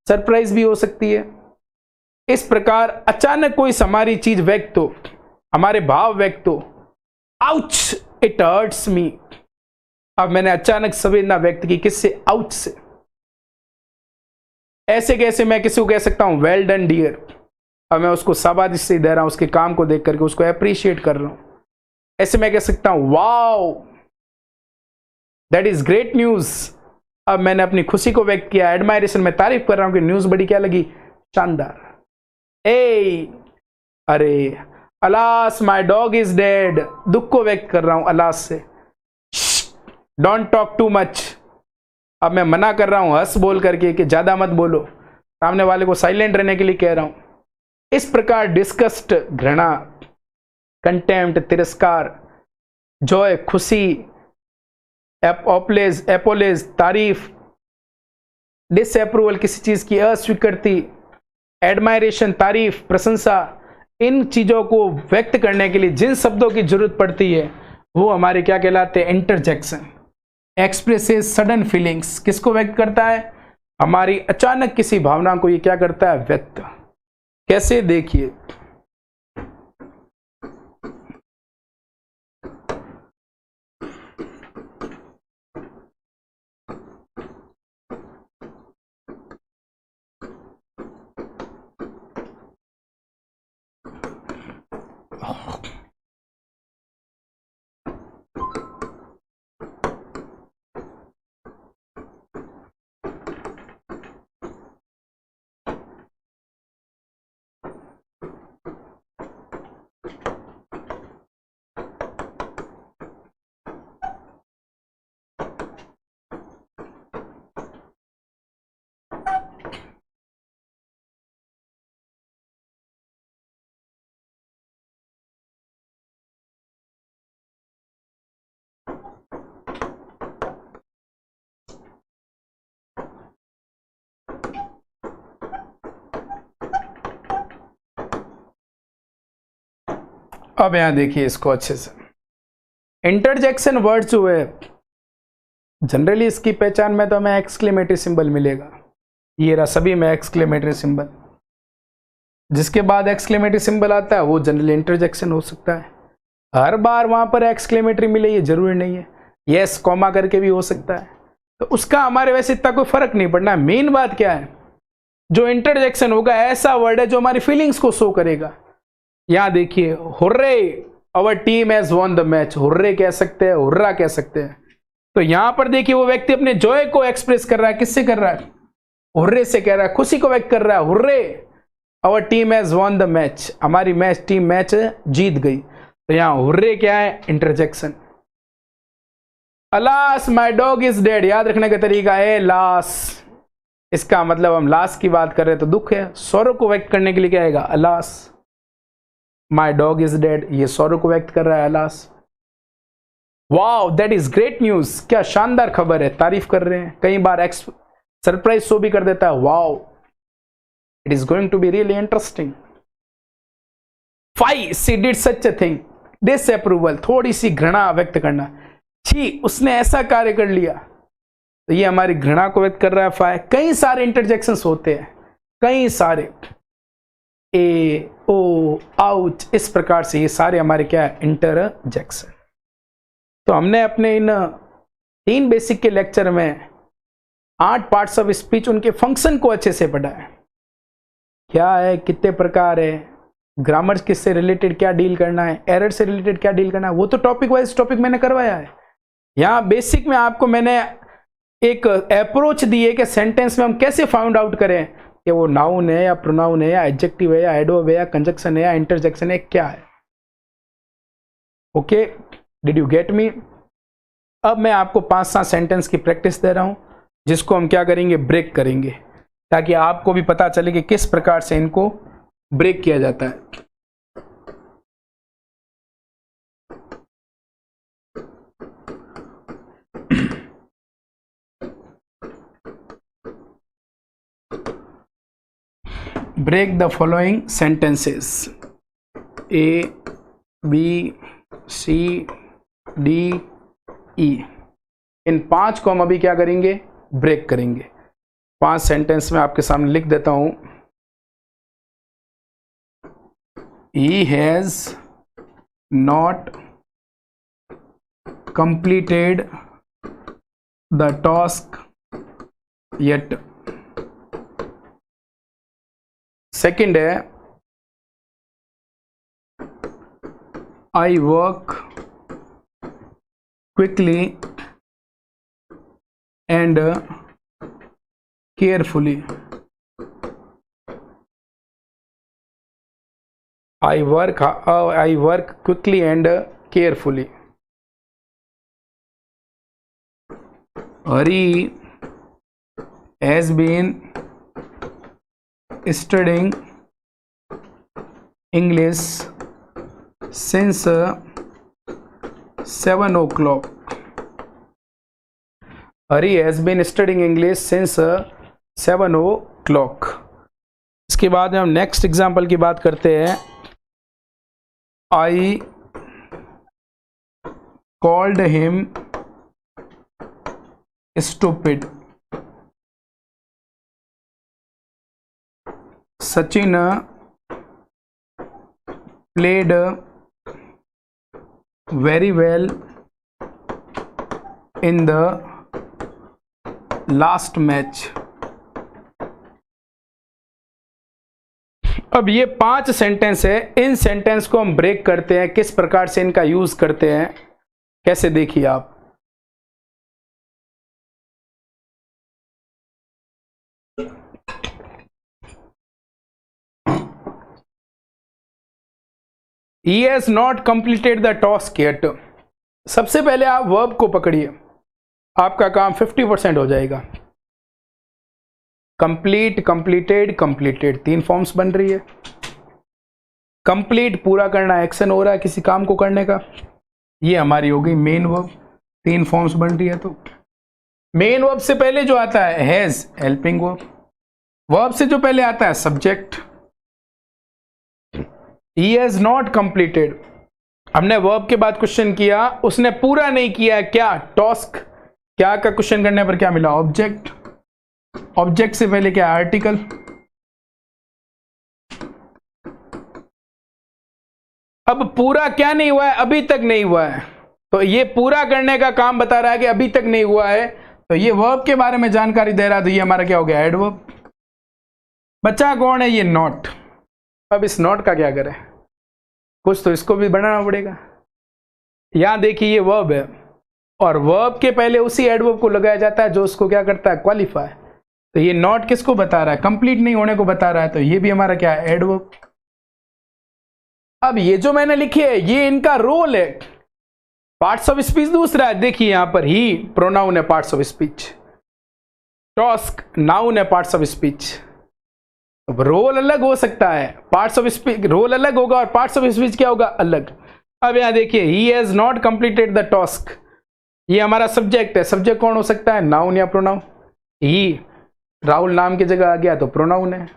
सरप्राइज भी हो सकती है। इस प्रकार अचानक कोई हमारी चीज व्यक्त हो, हमारे भाव व्यक्त हो, आउच इट हर्ट्स मी। अब मैंने अचानक संवेदना व्यक्त की, किससे, आउच से। ऐसे कैसे मैं किसी को कह सकता हूं वेल डन डियर। अब मैं उसको शाबाश से दे रहा हूं, उसके काम को देख करके उसको अप्रिशिएट कर रहा हूं। ऐसे मैं कह सकता हूं wow that is great news. अब मैंने अपनी खुशी को व्यक्त किया, एडमायरेशन में तारीफ कर रहा हूं कि न्यूज बड़ी क्या लगी, शानदार। ए अरे alas my dog is dead, दुख को व्यक्त कर रहा हूं अलास से। डोंट टॉक टू मच, अब मैं मना कर रहा हूं हंस बोल करके कि ज्यादा मत बोलो, सामने वाले को साइलेंट रहने के लिए कह रहा हूं। इस प्रकार डिस्गस्ट घृणा, कंटेम्प्ट तिरस्कार, जॉय खुशी, एपोलेज तारीफ, डिसअप्रूवल किसी चीज की अस्वीकृति, एडमायरेशन तारीफ प्रशंसा, इन चीजों को व्यक्त करने के लिए जिन शब्दों की जरूरत पड़ती है वो हमारे क्या कहलाते हैं, इंटरजेक्शन। एक्सप्रेसेस सडन फीलिंग्स, किसको व्यक्त करता है, हमारी अचानक किसी भावना को ये क्या करता है, व्यक्त। कैसे, देखिए अब यहां देखिए इसको अच्छे से। इंटरजेक्शन वर्ड जो है जनरली इसकी पहचान में तो हमें एक्सक्लेमेटरी सिंबल मिलेगा, ये रहा सभी में एक्सक्लेमेटरी सिंबल। जिसके बाद एक्सक्लेमेटरी सिंबल आता है वो जनरली इंटरजेक्शन हो सकता है। हर बार वहां पर एक्सक्लेमेटरी मिले ये जरूरी नहीं है, यस कॉमा करके भी हो सकता है, तो उसका हमारे वैसे इतना कोई फर्क नहीं पड़ना। मेन बात क्या है, जो इंटरजेक्शन होगा ऐसा वर्ड है जो हमारी फीलिंग्स को शो करेगा। यहां देखिए, hurray our team has won the match, hurray कह सकते हैं, हुर्रा कह सकते हैं। तो यहां पर देखिए वो व्यक्ति अपने जॉय को एक्सप्रेस कर रहा है, किससे कर रहा है, हुर्रे से कह रहा है, खुशी को व्यक्त कर रहा है। Hurray our team has won the match, हमारी टीम मैच जीत गई। तो यहां हुर्रे क्या है, interjection. Alas my dog is dead, याद रखने का तरीका है लास, इसका मतलब हम लास की बात कर रहे हैं तो दुख है, सौरव को व्यक्त करने के लिए क्या आएगा, alas. My dog is dead, ये सौरव को व्यक्त कर रहा है, alas. Wow that is great news, क्या शानदार खबर है, तारीफ कर रहे हैं। कई बार सरप्राइज शो भी कर देता है, wow it is going to be really interesting. Fie she did such a thing, disapproval, थोड़ी सी घृणा व्यक्त करना, छी उसने ऐसा कार्य कर लिया, तो ये हमारी घृणा को व्यक्त कर रहा है फाई। कई सारे इंटरजेक्शंस होते हैं, कई सारे, ए ओ आउच, इस प्रकार से ये सारे हमारे क्या है, इंटरजेक्शन। तो हमने अपने इन 3 बेसिक के लेक्चर में 8 पार्ट्स ऑफ स्पीच, उनके फंक्शन को अच्छे से पढ़ा है, क्या है, कितने प्रकार है, ग्रामर किससे रिलेटेड क्या डील करना है, एरर से रिलेटेड क्या डील करना है, वो तो टॉपिक वाइज टॉपिक मैंने करवाया है। यहाँ बेसिक में आपको मैंने एक अप्रोच दी है कि सेंटेंस में हम कैसे फाउंड आउट करें कि वो नाउन है या प्रोनाउन है या एडजेक्टिव है या एडवर्ब है या कंजक्शन है या इंटरजेक्शन है, क्या है। Okay, did you get me. अब मैं आपको 5-7 सेंटेंस की प्रैक्टिस दे रहा हूं, जिसको हम क्या करेंगे, ब्रेक करेंगे, ताकि आपको भी पता चले कि किस प्रकार से इनको ब्रेक किया जाता है। Break the following sentences, A B C D E, इन 5 को हम अभी क्या करेंगे, ब्रेक करेंगे। 5 सेंटेंस में आपके सामने लिख देता हूं। He has not completed the task yet. Second है, I work quickly and carefully. I work quickly and carefully. Hari has been studying English since 7 o'clock. Hari has been studying English since 7 o'clock. इसके बाद हम next example की बात करते हैं। I called him stupid. Sachin played very well in the last match. अब ये 5 sentence है, इन सेंटेंस को हम ब्रेक करते हैं, किस प्रकार से इनका यूज करते हैं, कैसे देखिए आप। He has not completed the task yet। सबसे पहले आप वर्ब को पकड़िए, आपका काम 50% हो जाएगा। कंप्लीट, कंप्लीटेड, कंप्लीटेड, 3 फॉर्म्स बन रही है। कंप्लीट पूरा करना, एक्शन हो रहा है किसी काम को करने का, ये हमारी हो गई मेन वर्ब, 3 फॉर्म्स बन रही है। तो मेन वर्ब से पहले जो आता है हैज, हेल्पिंग वर्ब। वर्ब से जो पहले आता है subject. He has not completed, हमने वर्ब के बाद क्वेश्चन किया, उसने पूरा नहीं किया, क्या, टास्क। क्या का क्वेश्चन करने पर क्या मिला, ऑब्जेक्ट। ऑब्जेक्ट से पहले क्या, आर्टिकल। अब पूरा क्या नहीं हुआ है, अभी तक नहीं हुआ है, तो ये पूरा करने का काम बता रहा है कि अभी तक नहीं हुआ है, तो ये वर्ब के बारे में जानकारी दे रहा है, तो ये हमारा क्या हो गया, एडवर्ब। बच्चा कौन है, ये नॉट। अब इस नॉट का क्या करें, कुछ तो इसको भी बनाना पड़ेगा। यहां देखिए ये वर्ब है, और वर्ब के पहले उसी एडवर्ब को लगाया जाता है जो उसको क्या करता है, क्वालिफाई। तो ये नॉट किसको बता रहा है, कंप्लीट नहीं होने को बता रहा है, तो ये भी हमारा क्या है, एडवर्ब। अब ये जो मैंने लिखे है ये इनका रोल है। पार्ट्स ऑफ स्पीच दूसरा है, देखिए यहां पर ही प्रोनाउन है parts of speech, task noun है पार्ट्स ऑफ स्पीच। अब रोल अलग हो सकता है, पार्ट्स ऑफ स्पीच रोल अलग होगा और पार्ट्स ऑफ स्पीच क्या होगा, अलग। अब यहां देखिए he has not completed the task, ये हमारा सब्जेक्ट है। सब्जेक्ट कौन हो सकता है, नाउन या प्रोनाउन। ही राहुल नाम की जगह आ गया तो प्रोनाउन है।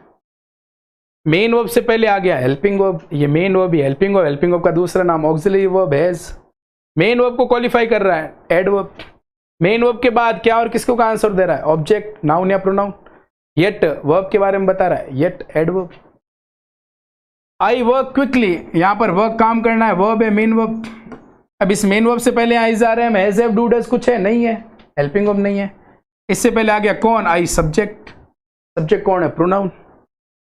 मेन वर्ब से पहले आ गया हेल्पिंग वर्ब, ये मेन वर्ब, ये हेल्पिंग वर्ब। हेल्पिंग वर्ब का दूसरा नाम auxiliary verb has. Main verb को क्वालिफाई कर रहा है, एडवर्ब। मेन वर्ब के बाद क्या और किसको का आंसर दे रहा है, ऑब्जेक्ट, नाउन या प्रोनाउन। येट वर्ब के बारे में बता रहा है, yet adverb. I work quickly, यहां पर वर्क काम करना है, वर्ब है, मेन वर्ब। अब इस मेन वर्ब से पहले आईज आ रहे हैं, हैज, हैव, डू, डज कुछ है, नहीं है, हेल्पिंग वर्ब नहीं है। इससे पहले आ गया कौन, आई, सब्जेक्ट। सब्जेक्ट कौन है, प्रोनाउन।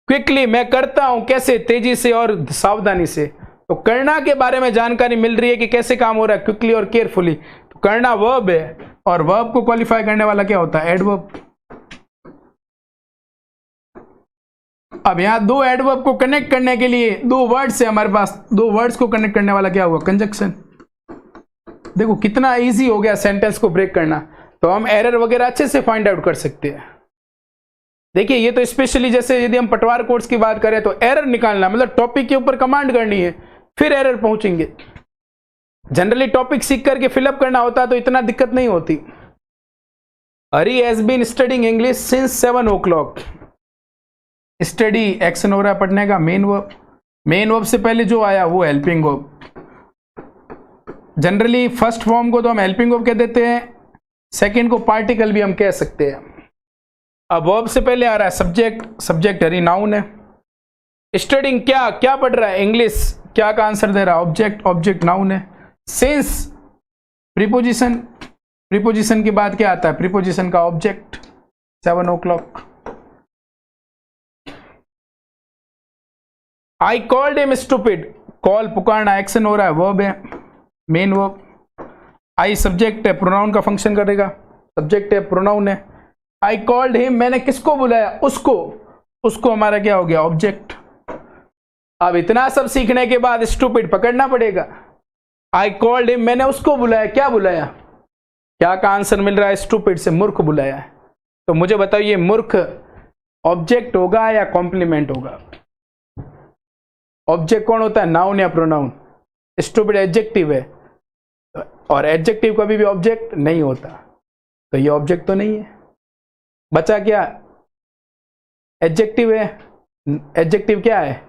क्विकली मैं करता हूं, कैसे, तेजी से और सावधानी से। तो करना के बारे में जानकारी मिल रही है कि कैसे काम हो रहा है, क्विकली और केयरफुली। तो करना वर्ब है, और वर्ब को क्वालिफाई करने वाला क्या होता है, एडवर्ब। अब यहां 2 एडवर्ब को कनेक्ट करने के लिए 2 वर्ड्स है हमारे पास, 2 वर्ड्स को कनेक्ट करने वाला क्या हुआ, कंजक्शन। देखो कितना इजी हो गया सेंटेंस को ब्रेक करना। तो हम एरर वगैरह अच्छे से फाइंड आउट कर सकते हैं। देखिए ये तो स्पेशली जैसे यदि हम पटवार कोर्स की बात करें तो एरर निकालना, मतलब टॉपिक के ऊपर कमांड करनी है, फिर एरर पहुंचेंगे। जनरली टॉपिक सीख करके फिलअप करना होता तो इतना दिक्कत नहीं होती। Hari has been studying English since 7 o'clock। Study action हो रहा है पढ़ने का, मेन वर्ब। मेन वर्ब से पहले जो आया वो helping verb. Generally first form को तो हम हेल्पिंग वर्ब कह देते हैं, सेकंड को पार्टिकल भी हम कह सकते हैं। अब वर्ब से पहले आ रहा है सब्जेक्ट, सब्जेक्ट हरी नाउन है। स्टडिंग क्या, क्या पढ़ रहा है, इंग्लिश। क्या का आंसर दे रहा है, ऑब्जेक्ट, ऑब्जेक्ट नाउन है। सिंस प्रीपोजिशन, प्रीपोजिशन के बाद क्या आता है, प्रीपोजिशन का object, 7 o'clock। I called him stupid, call पुकारना, एक्शन हो रहा है, वर्ब है, मेन वर्ब। आई सब्जेक्ट है, प्रोनाउन का फंक्शन करेगा, सब्जेक्ट है, प्रोनाउन है। आई कॉल्ड हिम, मैंने किसको बुलाया, उसको। उसको हमारा क्या हो गया, ऑब्जेक्ट। अब इतना सब सीखने के बाद स्टूपिड पकड़ना पड़ेगा। आई कॉल्ड हिम, मैंने उसको बुलाया, क्या बुलाया, क्या का आंसर मिल रहा है, स्टूपिड से मूर्ख बुलाया है। तो मुझे बताओ ये मूर्ख ऑब्जेक्ट होगा या कॉम्प्लीमेंट होगा। ऑब्जेक्ट कौन होता है, नाउन या प्रोनाउन। स्टूपिड एडजेक्टिव है, और एडजेक्टिव कभी भी ऑब्जेक्ट नहीं होता, तो ये ऑब्जेक्ट तो नहीं है। बचा क्या, एडजेक्टिव है। एडजेक्टिव क्या है,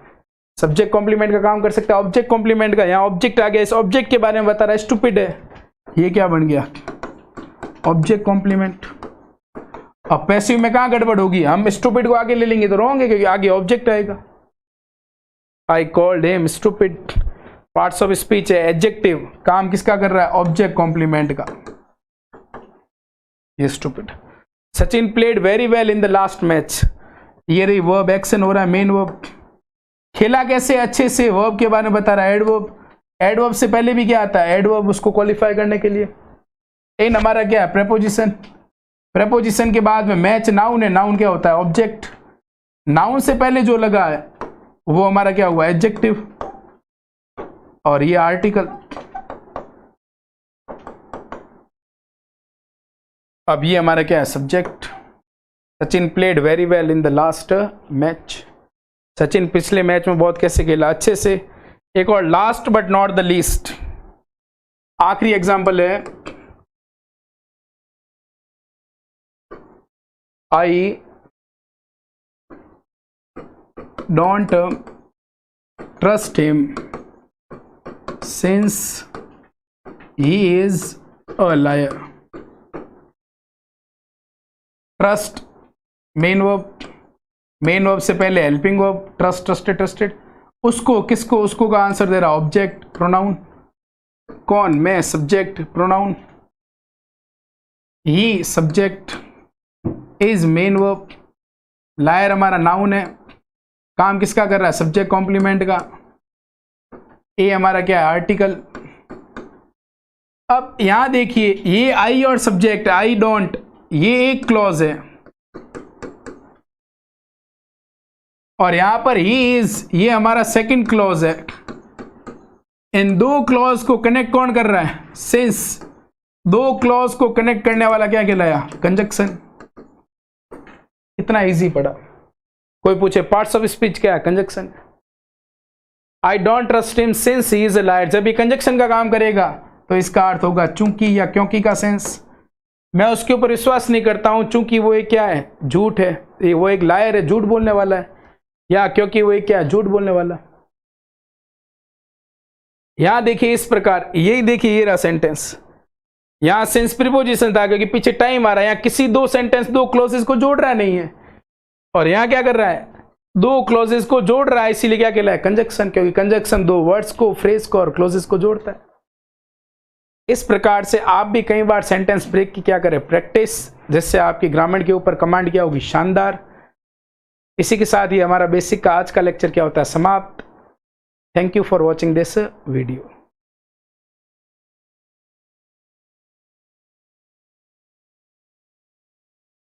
सब्जेक्ट कॉम्प्लीमेंट का काम कर सकता है, ऑब्जेक्ट कॉम्प्लीमेंट का। यहाँ ऑब्जेक्ट आ गया, इस ऑब्जेक्ट के बारे में बता रहा है, स्टूपिड है, ये क्या बन गया, ऑब्जेक्ट कॉम्प्लीमेंट। अब पैसिव में कहां गड़बड़ होगी, हम स्टूपिड को आगे ले लेंगे तो रॉन्ग है, क्योंकि आगे ऑब्जेक्ट आएगा। आई called him stupid, parts of speech है, एडजेक्टिव, काम किसका कर रहा है, ऑब्जेक्ट कॉम्प्लीमेंट का, ये stupid. Sachin played very well in the last match, ये रही वर्ब, एक्शन हो रहा है, मेन वर्ब। खेला कैसे अच्छे से, वर्ब के बारे में बता रहा है। एडवर्ब, एडवर्ब से पहले भी क्या आता है, एडवर्ब, उसको क्वालिफाई करने के लिए। इन हमारा क्या है, प्रेपोजिशन। प्रेपोजिशन के बाद में मैच नाउन है, नाउन क्या होता है, ऑब्जेक्ट। नाउन से पहले जो लगा है वो हमारा क्या हुआ, एडजेक्टिव, और ये आर्टिकल। अब ये हमारा क्या है, subject. Sachin played very well in the last match. Sachin पिछले मैच में बहुत कैसे खेला, अच्छे से। एक और last but not the least, आखिरी एग्जांपल है, I don't trust him since he is a liar. Trust main verb, main verb से पहले helping verb, trust, trusted, trusted. उसको, किसको, उसको का आंसर दे रहा, ऑब्जेक्ट, प्रोनाउन। कौन, मैं, subject, pronoun. He subject, is main verb, liar हमारा नाउन है। काम किसका कर रहा है, सब्जेक्ट कॉम्प्लीमेंट का। ए हमारा क्या है, आर्टिकल। अब यहां देखिए, ये आई और सब्जेक्ट, आई डोंट, ये एक क्लॉज है, और यहां पर ही इज, ये हमारा सेकंड क्लॉज है। इन दो क्लॉज को कनेक्ट कौन कर रहा है, सिंस। दो क्लॉज को कनेक्ट करने वाला क्या कहलाया, कंजक्शन। इतना इजी पड़ा। कोई पूछे पार्ट्स ऑफ स्पीच क्या है, conjunction. I don't trust him since he is a liar, जब ये कंजक्शन का काम करेगा तो इसका अर्थ होगा चूंकि या क्योंकि का सेंस। मैं उसके ऊपर विश्वास नहीं करता हूं चूंकि वो एक क्या है, झूठ है, वो एक लायर है, झूठ बोलने वाला है, या क्योंकि वो एक क्या है, झूठ बोलने वाला। यहां देखिए इस प्रकार, यही देखिए ये रहा सेंटेंस। यहां सेंस प्रीपोजिशन था क्योंकि पीछे टाइम आ रहा है, यहां किसी दो सेंटेंस, दो क्लॉजेस को जोड़ रहा नहीं है, और यहां क्या कर रहा है, दो क्लॉजेस को जोड़ रहा है, इसीलिए क्या कहलाया, कंजक्शन। क्योंकि कंजक्शन दो वर्ड्स को, फ्रेज को और क्लॉजेस को जोड़ता है। इस प्रकार से आप भी कई बार सेंटेंस ब्रेक की क्या करें, प्रैक्टिस, जिससे आपकी ग्रामर के ऊपर कमांड क्या होगी, शानदार। इसी के साथ ही हमारा बेसिक का आज का लेक्चर क्या होता है, समाप्त। Thank you for watching this video.